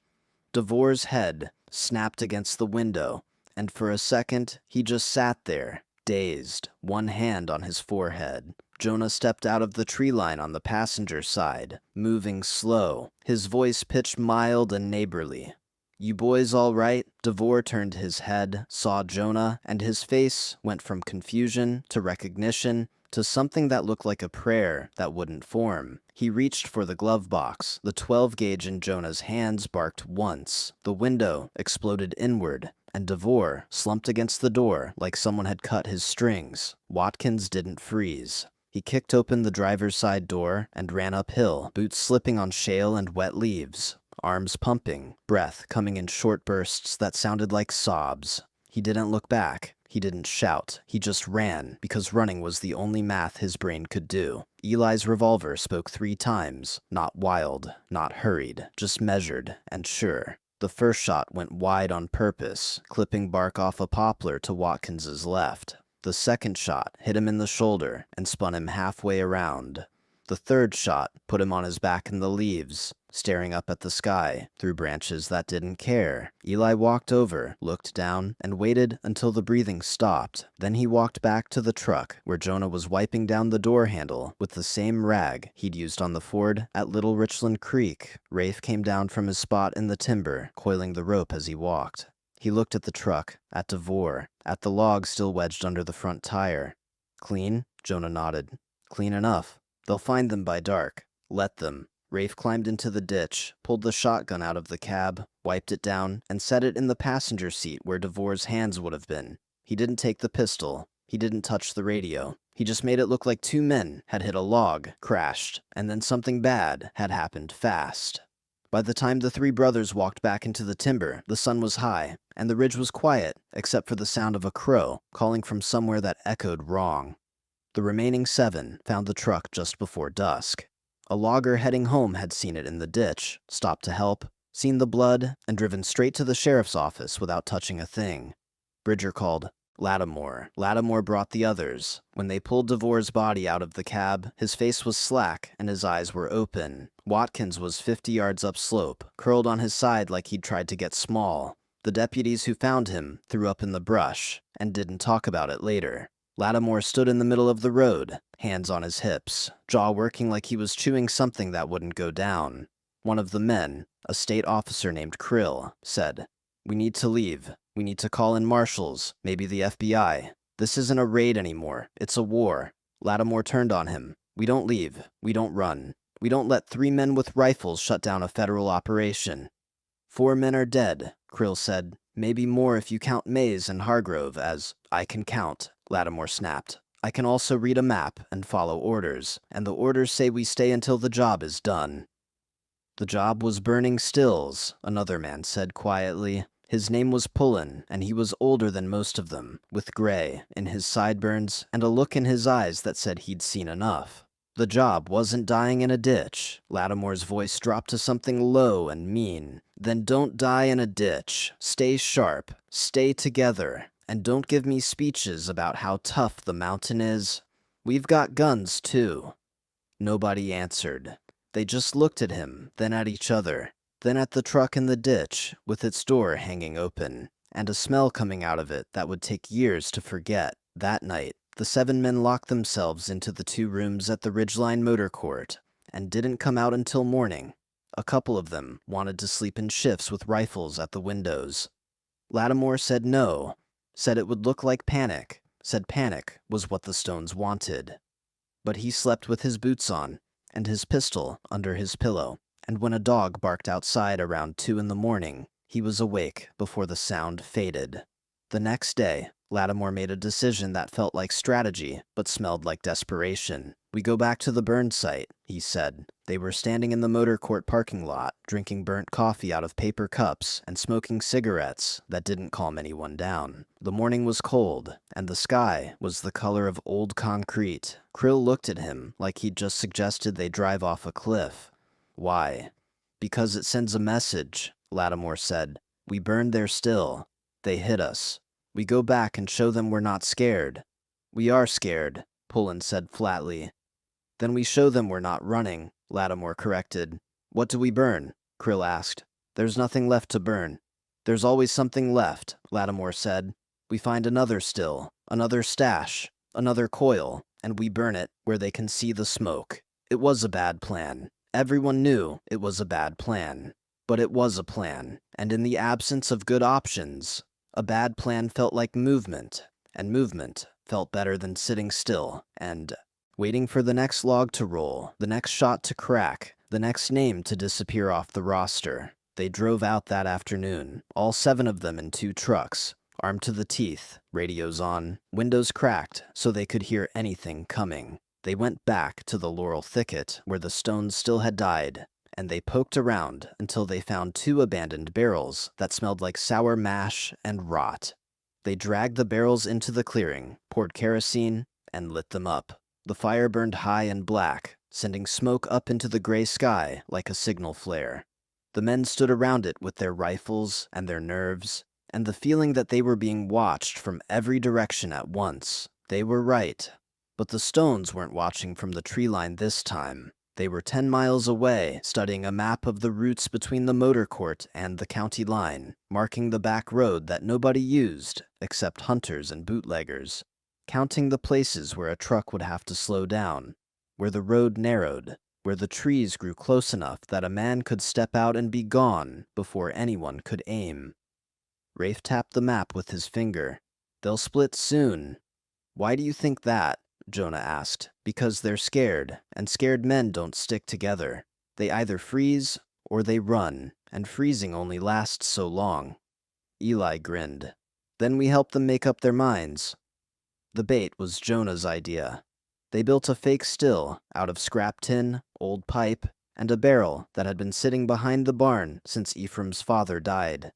A: DeVore's head snapped against the window, and for a second he just sat there, dazed, one hand on his forehead. Jonah stepped out of the tree line on the passenger side, moving slow, his voice pitched mild and neighborly. "You boys all right?" DeVore turned his head, saw Jonah, and his face went from confusion to recognition to something that looked like a prayer that wouldn't form. He reached for the glove box. The 12-gauge in Jonah's hands barked once. The window exploded inward, and DeVore slumped against the door like someone had cut his strings. Watkins didn't freeze. He kicked open the driver's side door and ran uphill, boots slipping on shale and wet leaves, arms pumping, breath coming in short bursts that sounded like sobs. He didn't look back. He didn't shout. He just ran, because running was the only math his brain could do. Eli's revolver spoke 3 times, not wild, not hurried, just measured and sure. The first shot went wide on purpose, clipping bark off a poplar to Watkins's left. The second shot hit him in the shoulder and spun him halfway around. The third shot put him on his back in the leaves, staring up at the sky through branches that didn't care. Eli walked over, looked down, and waited until the breathing stopped. Then he walked back to the truck, where Jonah was wiping down the door handle with the same rag he'd used on the ford at Little Richland Creek. Rafe came down from his spot in the timber, coiling the rope as he walked. He looked at the truck, at DeVore, at the log still wedged under the front tire. "Clean?" Jonah nodded. "Clean enough. They'll find them by dark. Let them." Rafe climbed into the ditch, pulled the shotgun out of the cab, wiped it down, and set it in the passenger seat where DeVore's hands would have been. He didn't take the pistol. He didn't touch the radio. He just made it look like 2 men had hit a log, crashed, and then something bad had happened fast. By the time the 3 brothers walked back into the timber, the sun was high, and the ridge was quiet, except for the sound of a crow calling from somewhere that echoed wrong. The remaining 7 found the truck just before dusk. A logger heading home had seen it in the ditch, stopped to help, seen the blood, and driven straight to the sheriff's office without touching a thing. Bridger called Lattimore. Lattimore brought the others. When they pulled DeVore's body out of the cab, his face was slack and his eyes were open. Watkins was 50 yards upslope, curled on his side like he'd tried to get small. The deputies who found him threw up in the brush and didn't talk about it later. Lattimore stood in the middle of the road, hands on his hips, jaw working like he was chewing something that wouldn't go down. One of the men, a state officer named Krill, said, "We need to leave. We need to call in marshals, maybe the FBI. This isn't a raid anymore. It's a war." Lattimore turned on him. "We don't leave. We don't run. We don't let 3 men with rifles shut down a federal operation." 4 men are dead, Krill said. "Maybe more if you count Mays and Hargrove as I can count," Lattimore snapped. "I can also read a map and follow orders, and the orders say we stay until the job is done." "The job was burning stills," another man said quietly. His name was Pullen, and he was older than most of them, with gray in his sideburns and a look in his eyes that said he'd seen enough. "The job wasn't dying in a ditch." Lattimore's voice dropped to something low and mean. "Then don't die in a ditch. Stay sharp. Stay together. And don't give me speeches about how tough the mountain is. We've got guns, too." Nobody answered. They just looked at him, then at each other, then at the truck in the ditch, with its door hanging open, and a smell coming out of it that would take years to forget. That night, the 7 men locked themselves into the 2 rooms at the Ridgeline Motor Court, and didn't come out until morning. A couple of them wanted to sleep in shifts with rifles at the windows. Lattimore said no, said it would look like panic, said panic was what the stones wanted. But he slept with his boots on, and his pistol under his pillow, and when a dog barked outside around 2 in the morning, he was awake before the sound faded. The next day, Lattimore made a decision that felt like strategy, but smelled like desperation. "We go back to the burn site," he said. They were standing in the motor court parking lot, drinking burnt coffee out of paper cups and smoking cigarettes that didn't calm anyone down. The morning was cold, and the sky was the color of old concrete. Krill looked at him like he'd just suggested they drive off a cliff. "Why?" "Because it sends a message," Lattimore said. "We burned there still. They hit us. We go back and show them we're not scared." "We are scared," Pullen said flatly. "Then we show them we're not running," Lattimore corrected. "What do we burn?" Krill asked. "There's nothing left to burn." "There's always something left," Lattimore said. "We find another still, another stash, another coil, and we burn it where they can see the smoke." It was a bad plan. Everyone knew it was a bad plan. But it was a plan, and in the absence of good options, a bad plan felt like movement, and movement felt better than sitting still and waiting for the next log to roll, the next shot to crack, the next name to disappear off the roster. They drove out that afternoon, all 7 of them in 2 trucks, armed to the teeth, radios on, windows cracked so they could hear anything coming. They went back to the laurel thicket where the stones still had died, and they poked around until they found 2 abandoned barrels that smelled like sour mash and rot. They dragged the barrels into the clearing, poured kerosene, and lit them up. The fire burned high and black, sending smoke up into the gray sky like a signal flare. The men stood around it with their rifles and their nerves, and the feeling that they were being watched from every direction at once. They were right. But the stones weren't watching from the tree line this time. They were 10 miles away, studying a map of the routes between the motor court and the county line, marking the back road that nobody used except hunters and bootleggers, counting the places where a truck would have to slow down, where the road narrowed, where the trees grew close enough that a man could step out and be gone before anyone could aim. Rafe tapped the map with his finger. "They'll split soon." "Why do you think that?" Jonah asked. "Because they're scared, and scared men don't stick together. They either freeze or they run, and freezing only lasts so long." Eli grinned. "Then we help them make up their minds." The bait was Jonah's idea. They built a fake still out of scrap tin, old pipe, and a barrel that had been sitting behind the barn since Ephraim's father died.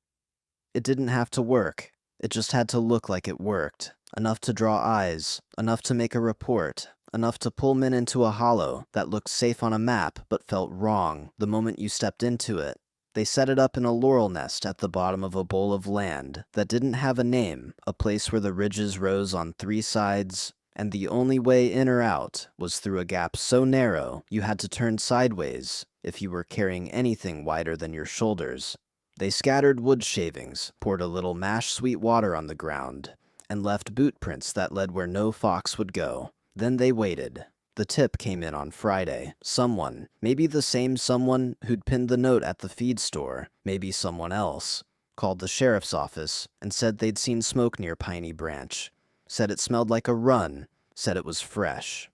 A: It didn't have to work. It just had to look like it worked. Enough to draw eyes, enough to make a report, enough to pull men into a hollow that looked safe on a map but felt wrong the moment you stepped into it. They set it up in a laurel nest at the bottom of a bowl of land that didn't have a name, a place where the ridges rose on 3 sides, and the only way in or out was through a gap so narrow you had to turn sideways if you were carrying anything wider than your shoulders. They scattered wood shavings, poured a little mashed sweet water on the ground, and left boot prints that led where no fox would go. Then they waited. The tip came in on Friday. Someone, maybe the same someone who'd pinned the note at the feed store, maybe someone else, called the sheriff's office and said they'd seen smoke near Piney Branch. Said it smelled like a run. Said it was fresh.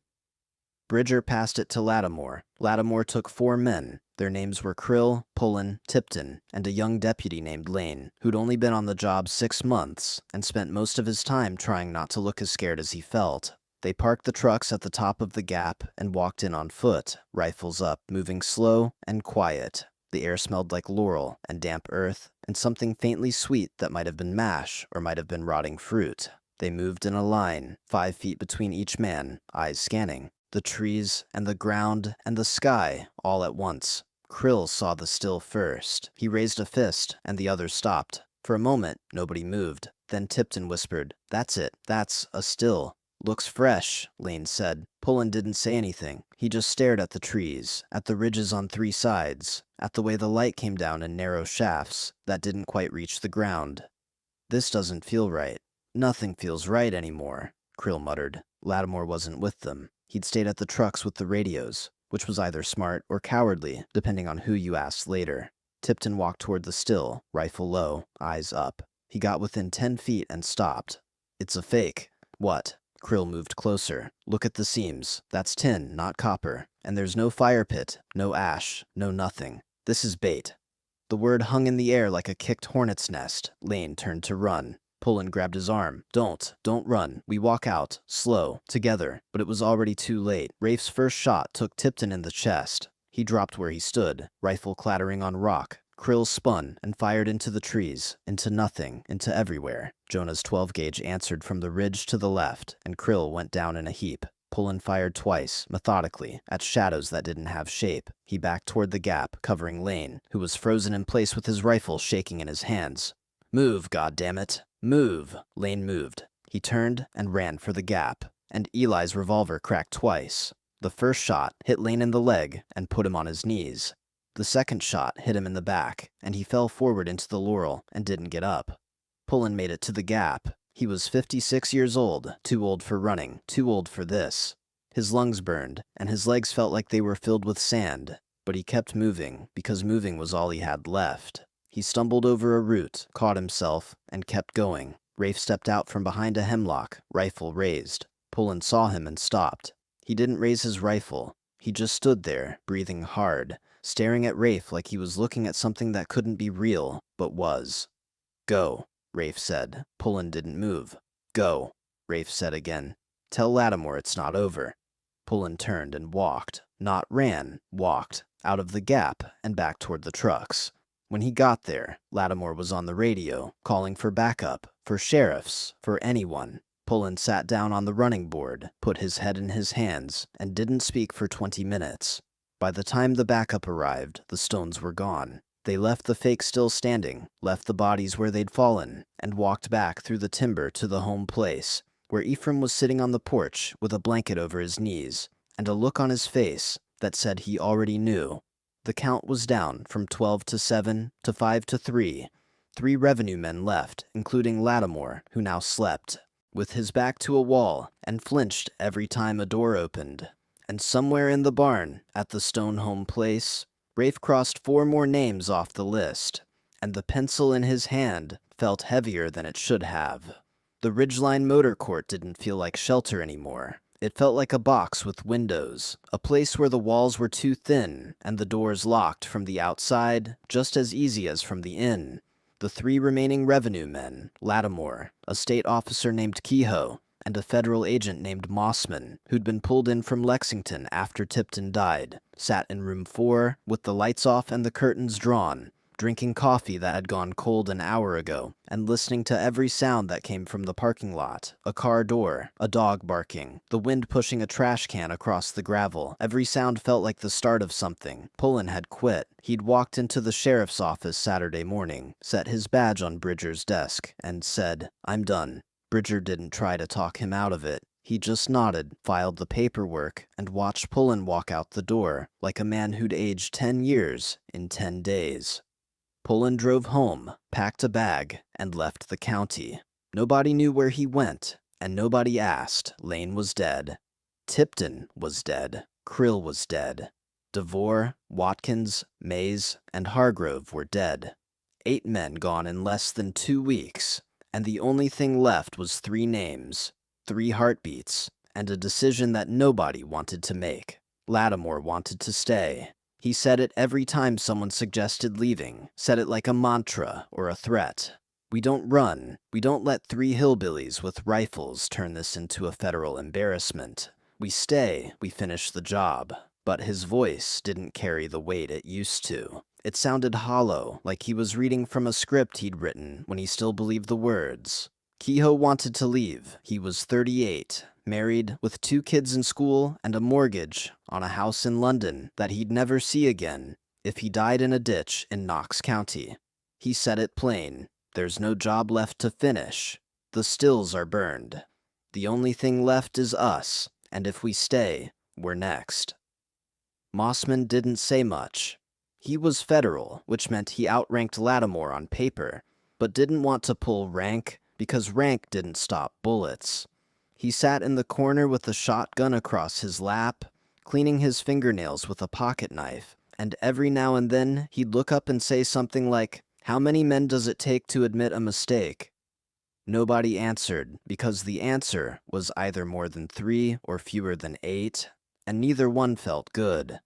A: Bridger passed it to Lattimore. Lattimore took 4 men. Their names were Krill, Pullen, Tipton, and a young deputy named Lane, who'd only been on the job 6 months and spent most of his time trying not to look as scared as he felt. They parked the trucks at the top of the gap and walked in on foot, rifles up, moving slow and quiet. The air smelled like laurel and damp earth and something faintly sweet that might have been mash or might have been rotting fruit. They moved in a line, 5 feet between each man, eyes scanning. The trees and the ground and the sky all at once. Krill saw the still first. He raised a fist, and the others stopped. For a moment, nobody moved. Then Tipton whispered, "That's it. That's a still." "Looks fresh," Lane said. Pullen didn't say anything. He just stared at the trees, at the ridges on 3 sides, at the way the light came down in narrow shafts that didn't quite reach the ground. "This doesn't feel right. Nothing feels right anymore," Krill muttered. Lattimore wasn't with them. He'd stayed at the trucks with the radios, which was either smart or cowardly, depending on who you asked later. Tipton walked toward the still, rifle low, eyes up. He got within 10 feet and stopped. "It's a fake," What? Krill moved closer. Look at the seams. That's tin, not copper. And there's no fire pit, no ash, no nothing. This is bait. The word hung in the air like a kicked hornet's nest. Lane turned to run. Pullen grabbed his arm. Don't run. We walk out, slow, together. But it was already too late. Rafe's first shot took Tipton in the chest. He dropped where he stood, rifle clattering on rock. Krill spun and fired into the trees, into nothing, into everywhere. Jonah's 12-gauge answered from the ridge to the left, and Krill went down in a heap. Pullen fired twice, methodically, at shadows that didn't have shape. He backed toward the gap, covering Lane, who was frozen in place with his rifle shaking in his hands. Move, goddammit! Move! Lane moved. He turned and ran for the gap, and Eli's revolver cracked twice. The first shot hit Lane in the leg and put him on his knees. The second shot hit him in the back, and he fell forward into the laurel and didn't get up. Pullen made it to the gap. He was 56 years old, too old for running, too old for this. His lungs burned, and his legs felt like they were filled with sand, but he kept moving, because moving was all he had left. He stumbled over a root, caught himself, and kept going. Rafe stepped out from behind a hemlock, rifle raised. Pullen saw him and stopped. He didn't raise his rifle. He just stood there, breathing hard, staring at Rafe like he was looking at something that couldn't be real, but was. Go, Rafe said. Pullen didn't move. Go, Rafe said again. Tell Lattimore it's not over. Pullen turned and walked, not ran, walked, out of the gap and back toward the trucks. When he got there, Lattimore was on the radio, calling for backup, for sheriffs, for anyone. Pullen sat down on the running board, put his head in his hands, and didn't speak for 20 minutes. By the time the backup arrived, the stones were gone. They left the fake still standing, left the bodies where they'd fallen, and walked back through the timber to the home place, where Ephraim was sitting on the porch with a blanket over his knees, and a look on his face that said he already knew. The count was down from 12 to 7 to 5 to 3. 3 revenue men left, including Lattimore, who now slept, with his back to a wall, and flinched every time a door opened. And somewhere in the barn, at the stone home place, Rafe crossed 4 more names off the list, and the pencil in his hand felt heavier than it should have. The Ridgeline Motor Court didn't feel like shelter anymore. It felt like a box with windows, a place where the walls were too thin and the doors locked from the outside just as easy as from the inn. The 3 remaining revenue men, Lattimore, a state officer named Kehoe, and a federal agent named Mossman, who'd been pulled in from Lexington after Tipton died, sat in room 4 with the lights off and the curtains drawn, drinking coffee that had gone cold an hour ago, and listening to every sound that came from the parking lot. A car door, a dog barking, the wind pushing a trash can across the gravel. Every sound felt like the start of something. Pullen had quit. He'd walked into the sheriff's office Saturday morning, set his badge on Bridger's desk, and said, "I'm done." Bridger didn't try to talk him out of it. He just nodded, filed the paperwork, and watched Pullen walk out the door, like a man who'd aged 10 years in 10 days. Pullen drove home, packed a bag, and left the county. Nobody knew where he went, and nobody asked. Lane was dead. Tipton was dead. Krill was dead. DeVore, Watkins, Mays, and Hargrove were dead. 8 men gone in less than 2 weeks. And the only thing left was 3 names, 3 heartbeats, and a decision that nobody wanted to make. Lattimore wanted to stay. He said it every time someone suggested leaving, said it like a mantra or a threat. We don't run. We don't let 3 hillbillies with rifles turn this into a federal embarrassment. We stay. We finish the job. But his voice didn't carry the weight it used to. It sounded hollow, like he was reading from a script he'd written when he still believed the words. Kehoe wanted to leave. He was 38, married, with 2 kids in school and a mortgage on a house in London that he'd never see again if he died in a ditch in Knox County. He said it plain. There's no job left to finish. The stills are burned. The only thing left is us, and if we stay, we're next. Mossman didn't say much. He was federal, which meant he outranked Lattimore on paper, but didn't want to pull rank because rank didn't stop bullets. He sat in the corner with a shotgun across his lap, cleaning his fingernails with a pocket knife, and every now and then he'd look up and say something like, "How many men does it take to admit a mistake?" Nobody answered, because the answer was either more than 3 or fewer than 8, and neither one felt good.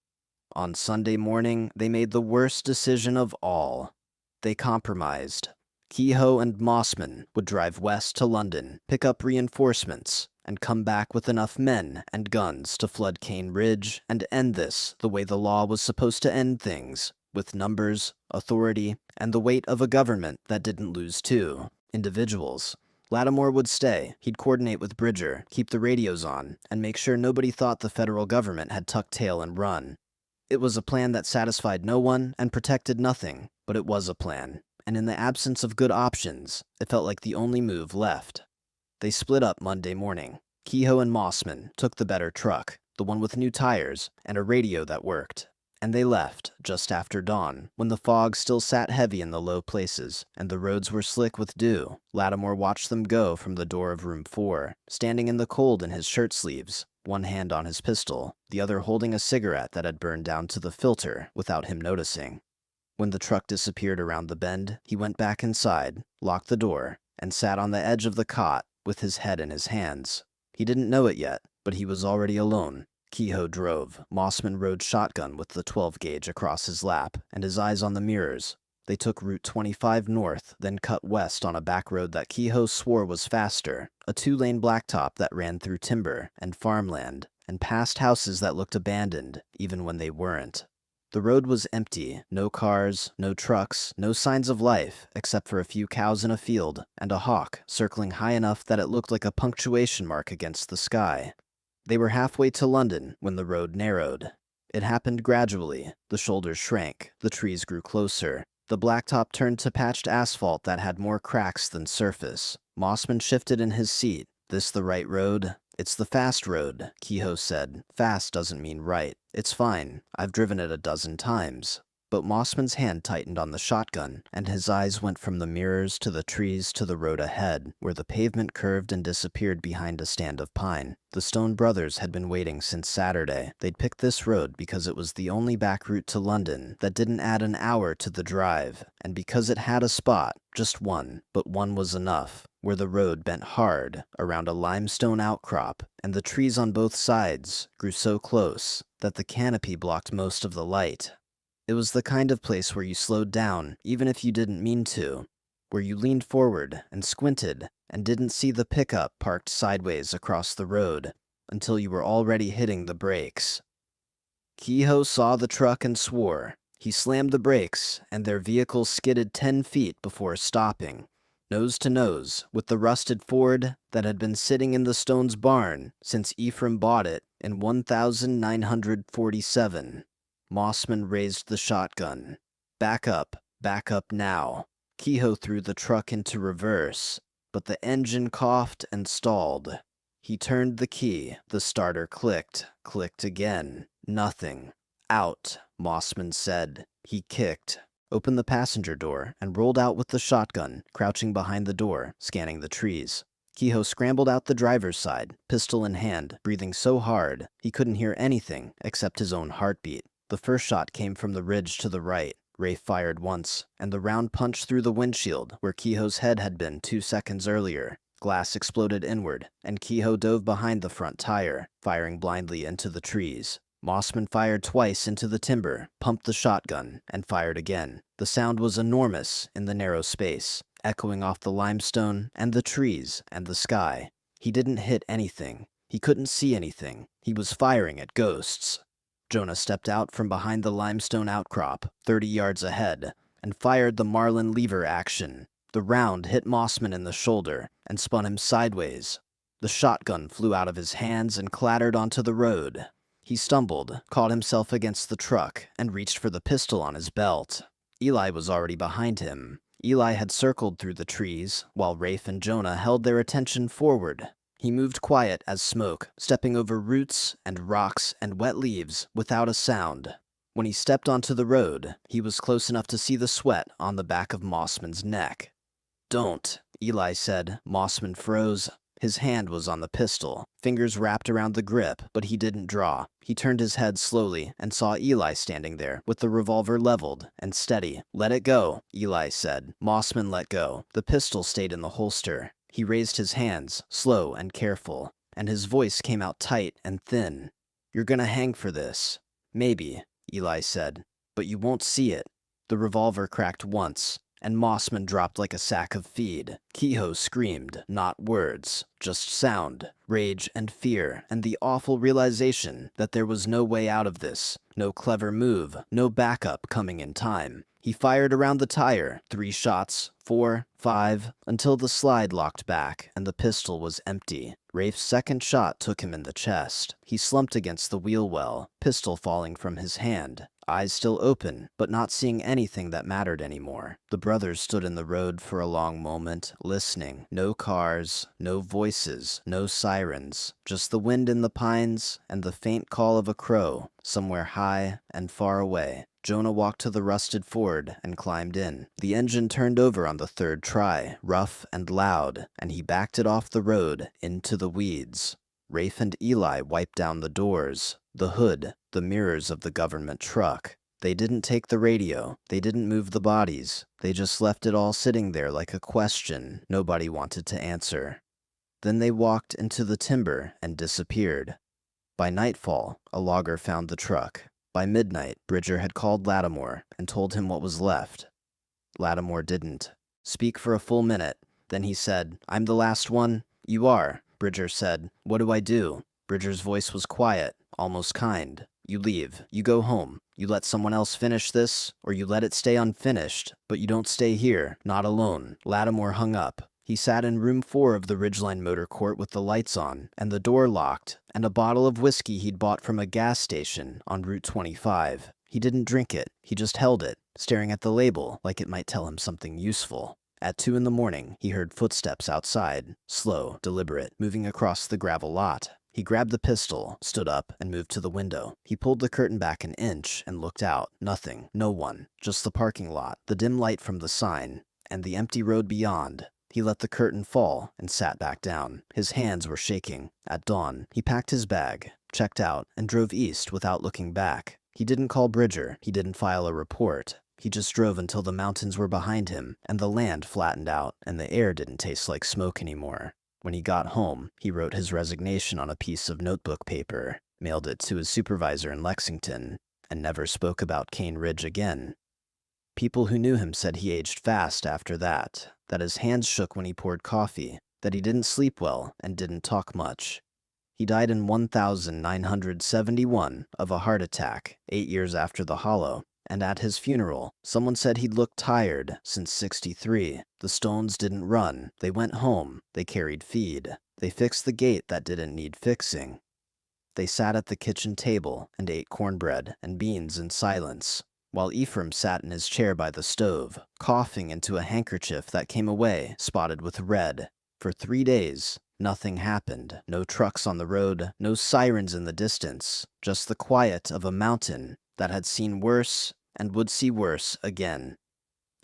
A: On Sunday morning, they made the worst decision of all. They compromised. Kehoe and Mossman would drive west to London, pick up reinforcements, and come back with enough men and guns to flood Cane Ridge and end this the way the law was supposed to end things, with numbers, authority, and the weight of a government that didn't lose 2 individuals. Lattimore would stay. He'd coordinate with Bridger, keep the radios on, and make sure nobody thought the federal government had tucked tail and run. It was a plan that satisfied no one and protected nothing, but it was a plan, and in the absence of good options, it felt like the only move left. They split up Monday morning. Kehoe and Mossman took the better truck, the one with new tires and a radio that worked, and they left just after dawn, when the fog still sat heavy in the low places and the roads were slick with dew. Lattimore watched them go from the door of room 4, standing in the cold in his shirt sleeves, one hand on his pistol, the other holding a cigarette that had burned down to the filter without him noticing. When the truck disappeared around the bend, he went back inside, locked the door, and sat on the edge of the cot with his head in his hands. He didn't know it yet, but he was already alone. Kehoe drove. Mossman rode shotgun with the 12-gauge across his lap and his eyes on the mirrors. They took Route 25 north, then cut west on a back road that Kehoe swore was faster, a 2-lane blacktop that ran through timber and farmland, and past houses that looked abandoned, even when they weren't. The road was empty, no cars, no trucks, no signs of life, except for a few cows in a field, and a hawk circling high enough that it looked like a punctuation mark against the sky. They were halfway to London when the road narrowed. It happened gradually. The shoulders shrank, the trees grew closer. The blacktop turned to patched asphalt that had more cracks than surface. Mossman shifted in his seat. "This the right road?" "It's the fast road," Kehoe said. "Fast doesn't mean right. It's fine. I've driven it a dozen times." But Mossman's hand tightened on the shotgun, and his eyes went from the mirrors to the trees to the road ahead, where the pavement curved and disappeared behind a stand of pine. The Stone brothers had been waiting since Saturday. They'd picked this road because it was the only back route to London that didn't add an hour to the drive, and because it had a spot, just one, but one was enough, where the road bent hard around a limestone outcrop, and the trees on both sides grew so close that the canopy blocked most of the light. It was the kind of place where you slowed down, even if you didn't mean to, where you leaned forward and squinted and didn't see the pickup parked sideways across the road until you were already hitting the brakes. Kehoe saw the truck and swore. He slammed the brakes, and their vehicle skidded 10 feet before stopping, nose to nose with the rusted Ford that had been sitting in the Stones' barn since Ephraim bought it in 1947. Mossman raised the shotgun. Back up now." Kehoe threw the truck into reverse, but the engine coughed and stalled. He turned the key. The starter clicked again. Nothing. "Out," Mossman said. He kicked, opened the passenger door, and rolled out with the shotgun, crouching behind the door, scanning the trees. Kehoe scrambled out the driver's side, pistol in hand, breathing so hard he couldn't hear anything except his own heartbeat. The first shot came from the ridge to the right. Rafe fired once, and the round punched through the windshield where Kehoe's head had been 2 seconds earlier. Glass exploded inward, and Kehoe dove behind the front tire, firing blindly into the trees. Mossman fired twice into the timber, pumped the shotgun, and fired again. The sound was enormous in the narrow space, echoing off the limestone and the trees and the sky. He didn't hit anything. He couldn't see anything. He was firing at ghosts. Jonah stepped out from behind the limestone outcrop, 30 yards ahead, and fired the Marlin lever action. The round hit Mossman in the shoulder and spun him sideways. The shotgun flew out of his hands and clattered onto the road. He stumbled, caught himself against the truck, and reached for the pistol on his belt. Eli was already behind him. Eli had circled through the trees, while Rafe and Jonah held their attention forward. He moved quiet as smoke, stepping over roots and rocks and wet leaves without a sound. When he stepped onto the road, he was close enough to see the sweat on the back of Mossman's neck. "Don't," Eli said. Mossman froze. His hand was on the pistol, fingers wrapped around the grip, but he didn't draw. He turned his head slowly and saw Eli standing there with the revolver leveled and steady. "Let it go," Eli said. Mossman let go. The pistol stayed in the holster. He raised his hands, slow and careful, and his voice came out tight and thin. "You're gonna hang for this." "Maybe," Eli said, "but you won't see it." The revolver cracked once, and Mossman dropped like a sack of feed. Kehoe screamed, not words, just sound, rage and fear, and the awful realization that there was no way out of this, no clever move, no backup coming in time. He fired around the tire, 3 shots, 4, 5, until the slide locked back and the pistol was empty. Rafe's second shot took him in the chest. He slumped against the wheel well, pistol falling from his hand. Eyes still open, but not seeing anything that mattered anymore. The brothers stood in the road for a long moment, listening. No cars, no voices, no sirens, just the wind in the pines and the faint call of a crow, somewhere high and far away. Jonah walked to the rusted Ford and climbed in. The engine turned over on the third try, rough and loud, and he backed it off the road, into the weeds. Rafe and Eli wiped down the doors, the hood, the mirrors of the government truck. They didn't take the radio. They didn't move the bodies. They just left it all sitting there like a question nobody wanted to answer. Then they walked into the timber and disappeared. By nightfall, a logger found the truck. By midnight, Bridger had called Lattimore and told him what was left. Lattimore didn't speak for a full minute. Then he said, "I'm the last one?" "You are," Bridger said. "What do I do?" Bridger's voice was quiet, almost kind. "You leave. You go home. You let someone else finish this, or you let it stay unfinished, but you don't stay here, not alone." Lattimore hung up. He sat in room 4 of the Ridgeline Motor Court with the lights on, and the door locked, and a bottle of whiskey he'd bought from a gas station on Route 25. He didn't drink it. He just held it, staring at the label like it might tell him something useful. At 2 in the morning, he heard footsteps outside, slow, deliberate, moving across the gravel lot. He grabbed the pistol, stood up, and moved to the window. He pulled the curtain back an inch and looked out. Nothing, no one, just the parking lot, the dim light from the sign, and the empty road beyond. He let the curtain fall and sat back down. His hands were shaking. At dawn, he packed his bag, checked out, and drove east without looking back. He didn't call Bridger. He didn't file a report. He just drove until the mountains were behind him, and the land flattened out, and the air didn't taste like smoke anymore. When he got home, he wrote his resignation on a piece of notebook paper, mailed it to his supervisor in Lexington, and never spoke about Cane Ridge again. People who knew him said he aged fast after that his hands shook when he poured coffee, that he didn't sleep well and didn't talk much. He died in 1971 of a heart attack, 8 years after the Hollow, and at his funeral, someone said he'd looked tired since '63. The Stones didn't run. They went home. They carried feed. They fixed the gate that didn't need fixing. They sat at the kitchen table and ate cornbread and beans in silence, while Ephraim sat in his chair by the stove, coughing into a handkerchief that came away, spotted with red. For 3 days, nothing happened. No trucks on the road, no sirens in the distance, just the quiet of a mountain that had seen worse and would see worse again.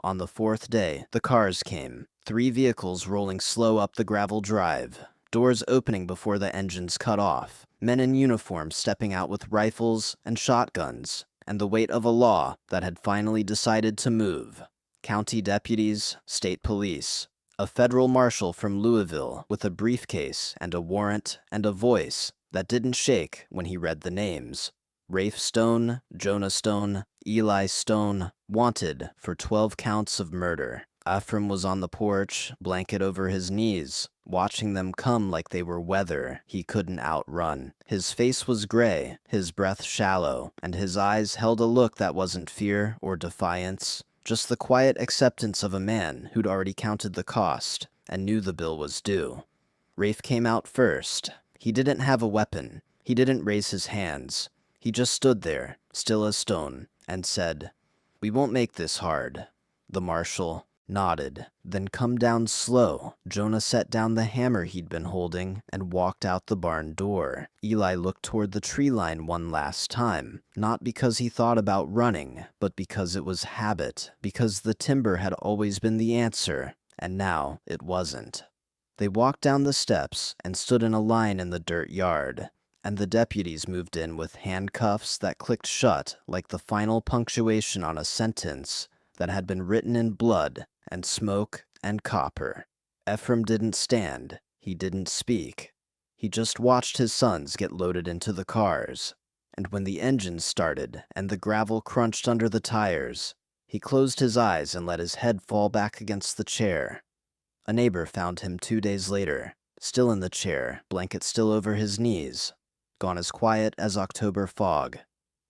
A: On the 4th day, the cars came, 3 vehicles rolling slow up the gravel drive, doors opening before the engines cut off, men in uniform stepping out with rifles and shotguns, and the weight of a law that had finally decided to move. County deputies, state police, a federal marshal from Louisville with a briefcase and a warrant and a voice that didn't shake when he read the names. Rafe Stone, Jonah Stone, Eli Stone, wanted for 12 counts of murder. Ephraim was on the porch, blanket over his knees, watching them come like they were weather he couldn't outrun. His face was gray, his breath shallow, and his eyes held a look that wasn't fear or defiance, just the quiet acceptance of a man who'd already counted the cost and knew the bill was due. Rafe came out first. He didn't have a weapon. He didn't raise his hands. He just stood there, still as stone, and said, "We won't make this hard." The marshal nodded. "Then come down slow." Jonah set down the hammer he'd been holding and walked out the barn door. Eli looked toward the tree line one last time, not because he thought about running, but because it was habit, because the timber had always been the answer, and now it wasn't. They walked down the steps and stood in a line in the dirt yard, and the deputies moved in with handcuffs that clicked shut like the final punctuation on a sentence that had been written in blood and smoke and copper. Ephraim didn't stand. He didn't speak. He just watched his sons get loaded into the cars. And when the engines started and the gravel crunched under the tires, he closed his eyes and let his head fall back against the chair. A neighbor found him 2 days later, still in the chair, blanket still over his knees, gone as quiet as October fog.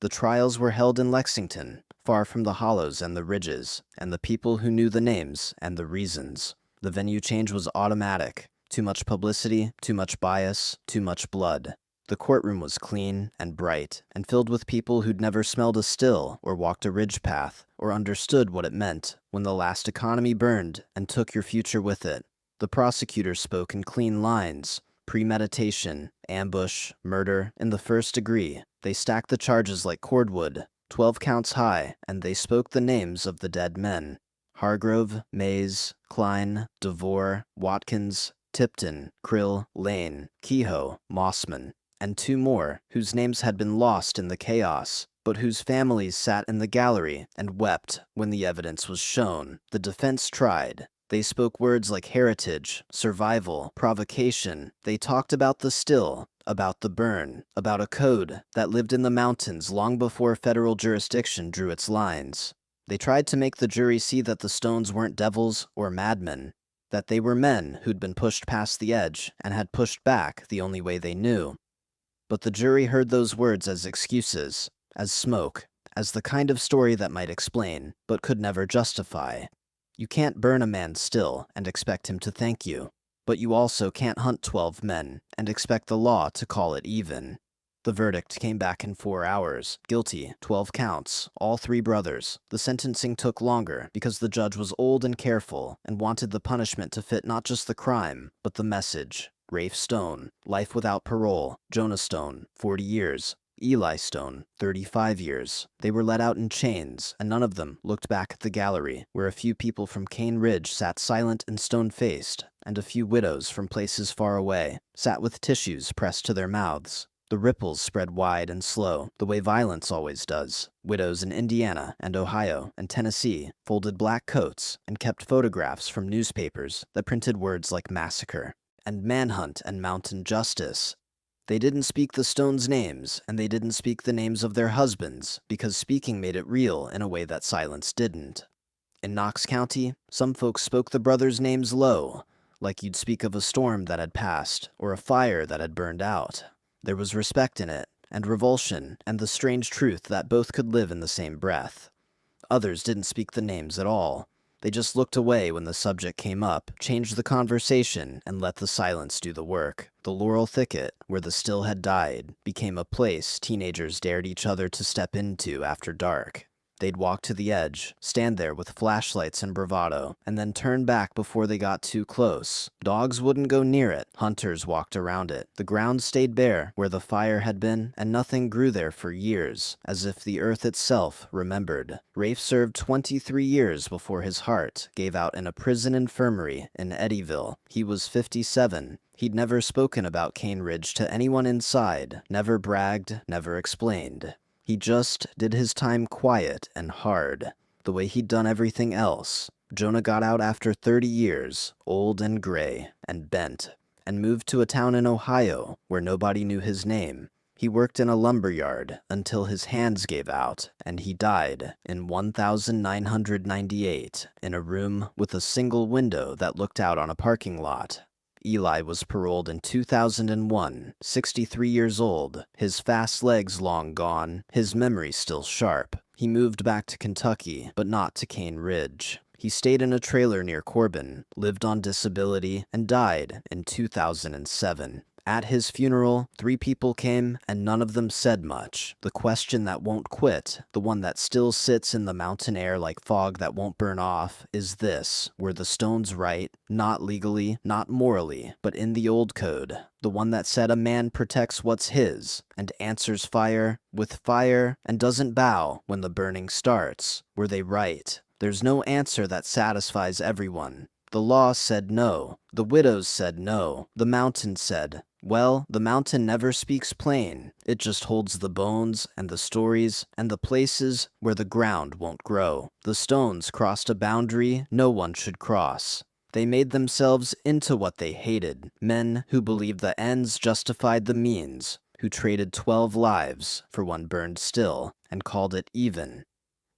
A: The trials were held in Lexington, far from the hollows and the ridges, and the people who knew the names and the reasons. The venue change was automatic. Too much publicity, too much bias, too much blood. The courtroom was clean and bright, and filled with people who'd never smelled a still or walked a ridge path, or understood what it meant when the last economy burned and took your future with it. The prosecutor spoke in clean lines: premeditation, ambush, murder, in the first degree. They stacked the charges like cordwood, 12 counts high, and they spoke the names of the dead men: Hargrove, Mays, Klein, DeVore, Watkins, Tipton, Krill, Lane, Kehoe, Mossman, and 2 more whose names had been lost in the chaos, but whose families sat in the gallery and wept when the evidence was shown. The defense tried. They spoke words like heritage, survival, provocation. They talked about the still, about the burn, about a code that lived in the mountains long before federal jurisdiction drew its lines. They tried to make the jury see that the stones weren't devils or madmen, that they were men who'd been pushed past the edge and had pushed back the only way they knew. But the jury heard those words as excuses, as smoke, as the kind of story that might explain, but could never justify. You can't burn a man still and expect him to thank you, but you also can't hunt 12 men and expect the law to call it even. The verdict came back in 4 hours. Guilty, 12 counts, all 3 brothers. The sentencing took longer because the judge was old and careful and wanted the punishment to fit not just the crime, but the message. Rafe Stone, life without parole. Jonah Stone, 40 years. Eli Stone, 35 years. They were let out in chains, and none of them looked back at the gallery, where a few people from Cane Ridge sat silent and stone-faced, and a few widows from places far away sat with tissues pressed to their mouths. The ripples spread wide and slow, the way violence always does. Widows in Indiana and Ohio and Tennessee folded black coats and kept photographs from newspapers that printed words like massacre and manhunt and mountain justice. They didn't speak the stones' names, and they didn't speak the names of their husbands, because speaking made it real in a way that silence didn't. In Knox County, some folks spoke the brothers' names low, like you'd speak of a storm that had passed or a fire that had burned out. There was respect in it, and revulsion, and the strange truth that both could live in the same breath. Others didn't speak the names at all. They just looked away when the subject came up, changed the conversation, and let the silence do the work. The laurel thicket, where the still had died, became a place teenagers dared each other to step into after dark. They'd walk to the edge, stand there with flashlights and bravado, and then turn back before they got too close. Dogs wouldn't go near it. Hunters walked around it. The ground stayed bare where the fire had been, and nothing grew there for years, as if the earth itself remembered. Rafe served 23 years before his heart gave out in a prison infirmary in Eddyville. He was 57. He'd never spoken about Cane Ridge to anyone inside, never bragged, never explained. He just did his time quiet and hard, the way he'd done everything else. Jonah got out after 30 years, old and gray and bent, and moved to a town in Ohio where nobody knew his name. He worked in a lumber yard until his hands gave out, and he died in 1998 in a room with a single window that looked out on a parking lot. Eli was paroled in 2001, 63 years old, his fast legs long gone, his memory still sharp. He moved back to Kentucky, but not to Cane Ridge. He stayed in a trailer near Corbin, lived on disability, and died in 2007. At his funeral, 3 people came, and none of them said much. The question that won't quit, the one that still sits in the mountain air like fog that won't burn off, is this: were the stones right? Not legally, not morally, but in the old code. The one that said a man protects what's his, and answers fire with fire, and doesn't bow when the burning starts. Were they right? There's no answer that satisfies everyone. The law said no. The widows said no. The mountain said, well, the mountain never speaks plain. It just holds the bones and the stories and the places where the ground won't grow. The stones crossed a boundary no one should cross. They made themselves into what they hated, men who believed the ends justified the means, who traded 12 lives for one burned still and called it even.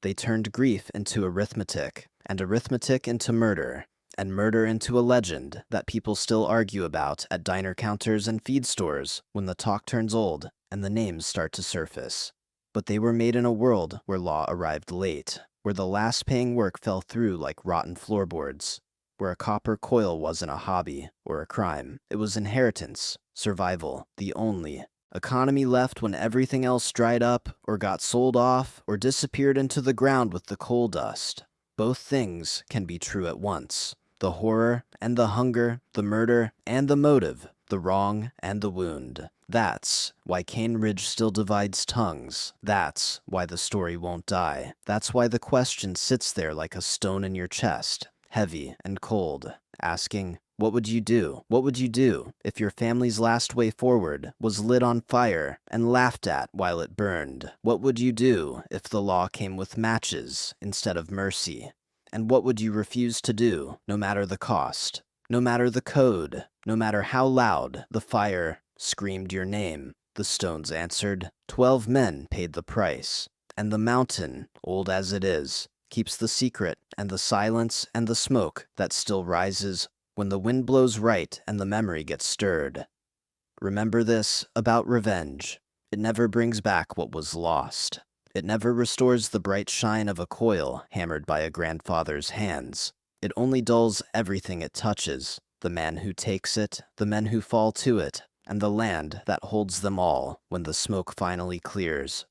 A: They turned grief into arithmetic, and arithmetic into murder, and murder into a legend that people still argue about at diner counters and feed stores when the talk turns old and the names start to surface. But they were made in a world where law arrived late, where the last paying work fell through like rotten floorboards, where a copper coil wasn't a hobby or a crime. It was inheritance, survival, the only economy left when everything else dried up or got sold off or disappeared into the ground with the coal dust. Both things can be true at once. The horror and the hunger, the murder and the motive, the wrong and the wound. That's why Cane Ridge still divides tongues. That's why the story won't die. That's why the question sits there like a stone in your chest, heavy and cold, asking, what would you do? What would you do if your family's last way forward was lit on fire and laughed at while it burned? What would you do if the law came with matches instead of mercy? And what would you refuse to do, no matter the cost, no matter the code, no matter how loud the fire screamed your name? The stones answered, 12 men paid the price, and the mountain, old as it is, keeps the secret and the silence and the smoke that still rises when the wind blows right and the memory gets stirred. Remember this about revenge. It never brings back what was lost. It never restores the bright shine of a coil hammered by a grandfather's hands. It only dulls everything it touches, the man who takes it, the men who fall to it, and the land that holds them all when the smoke finally clears.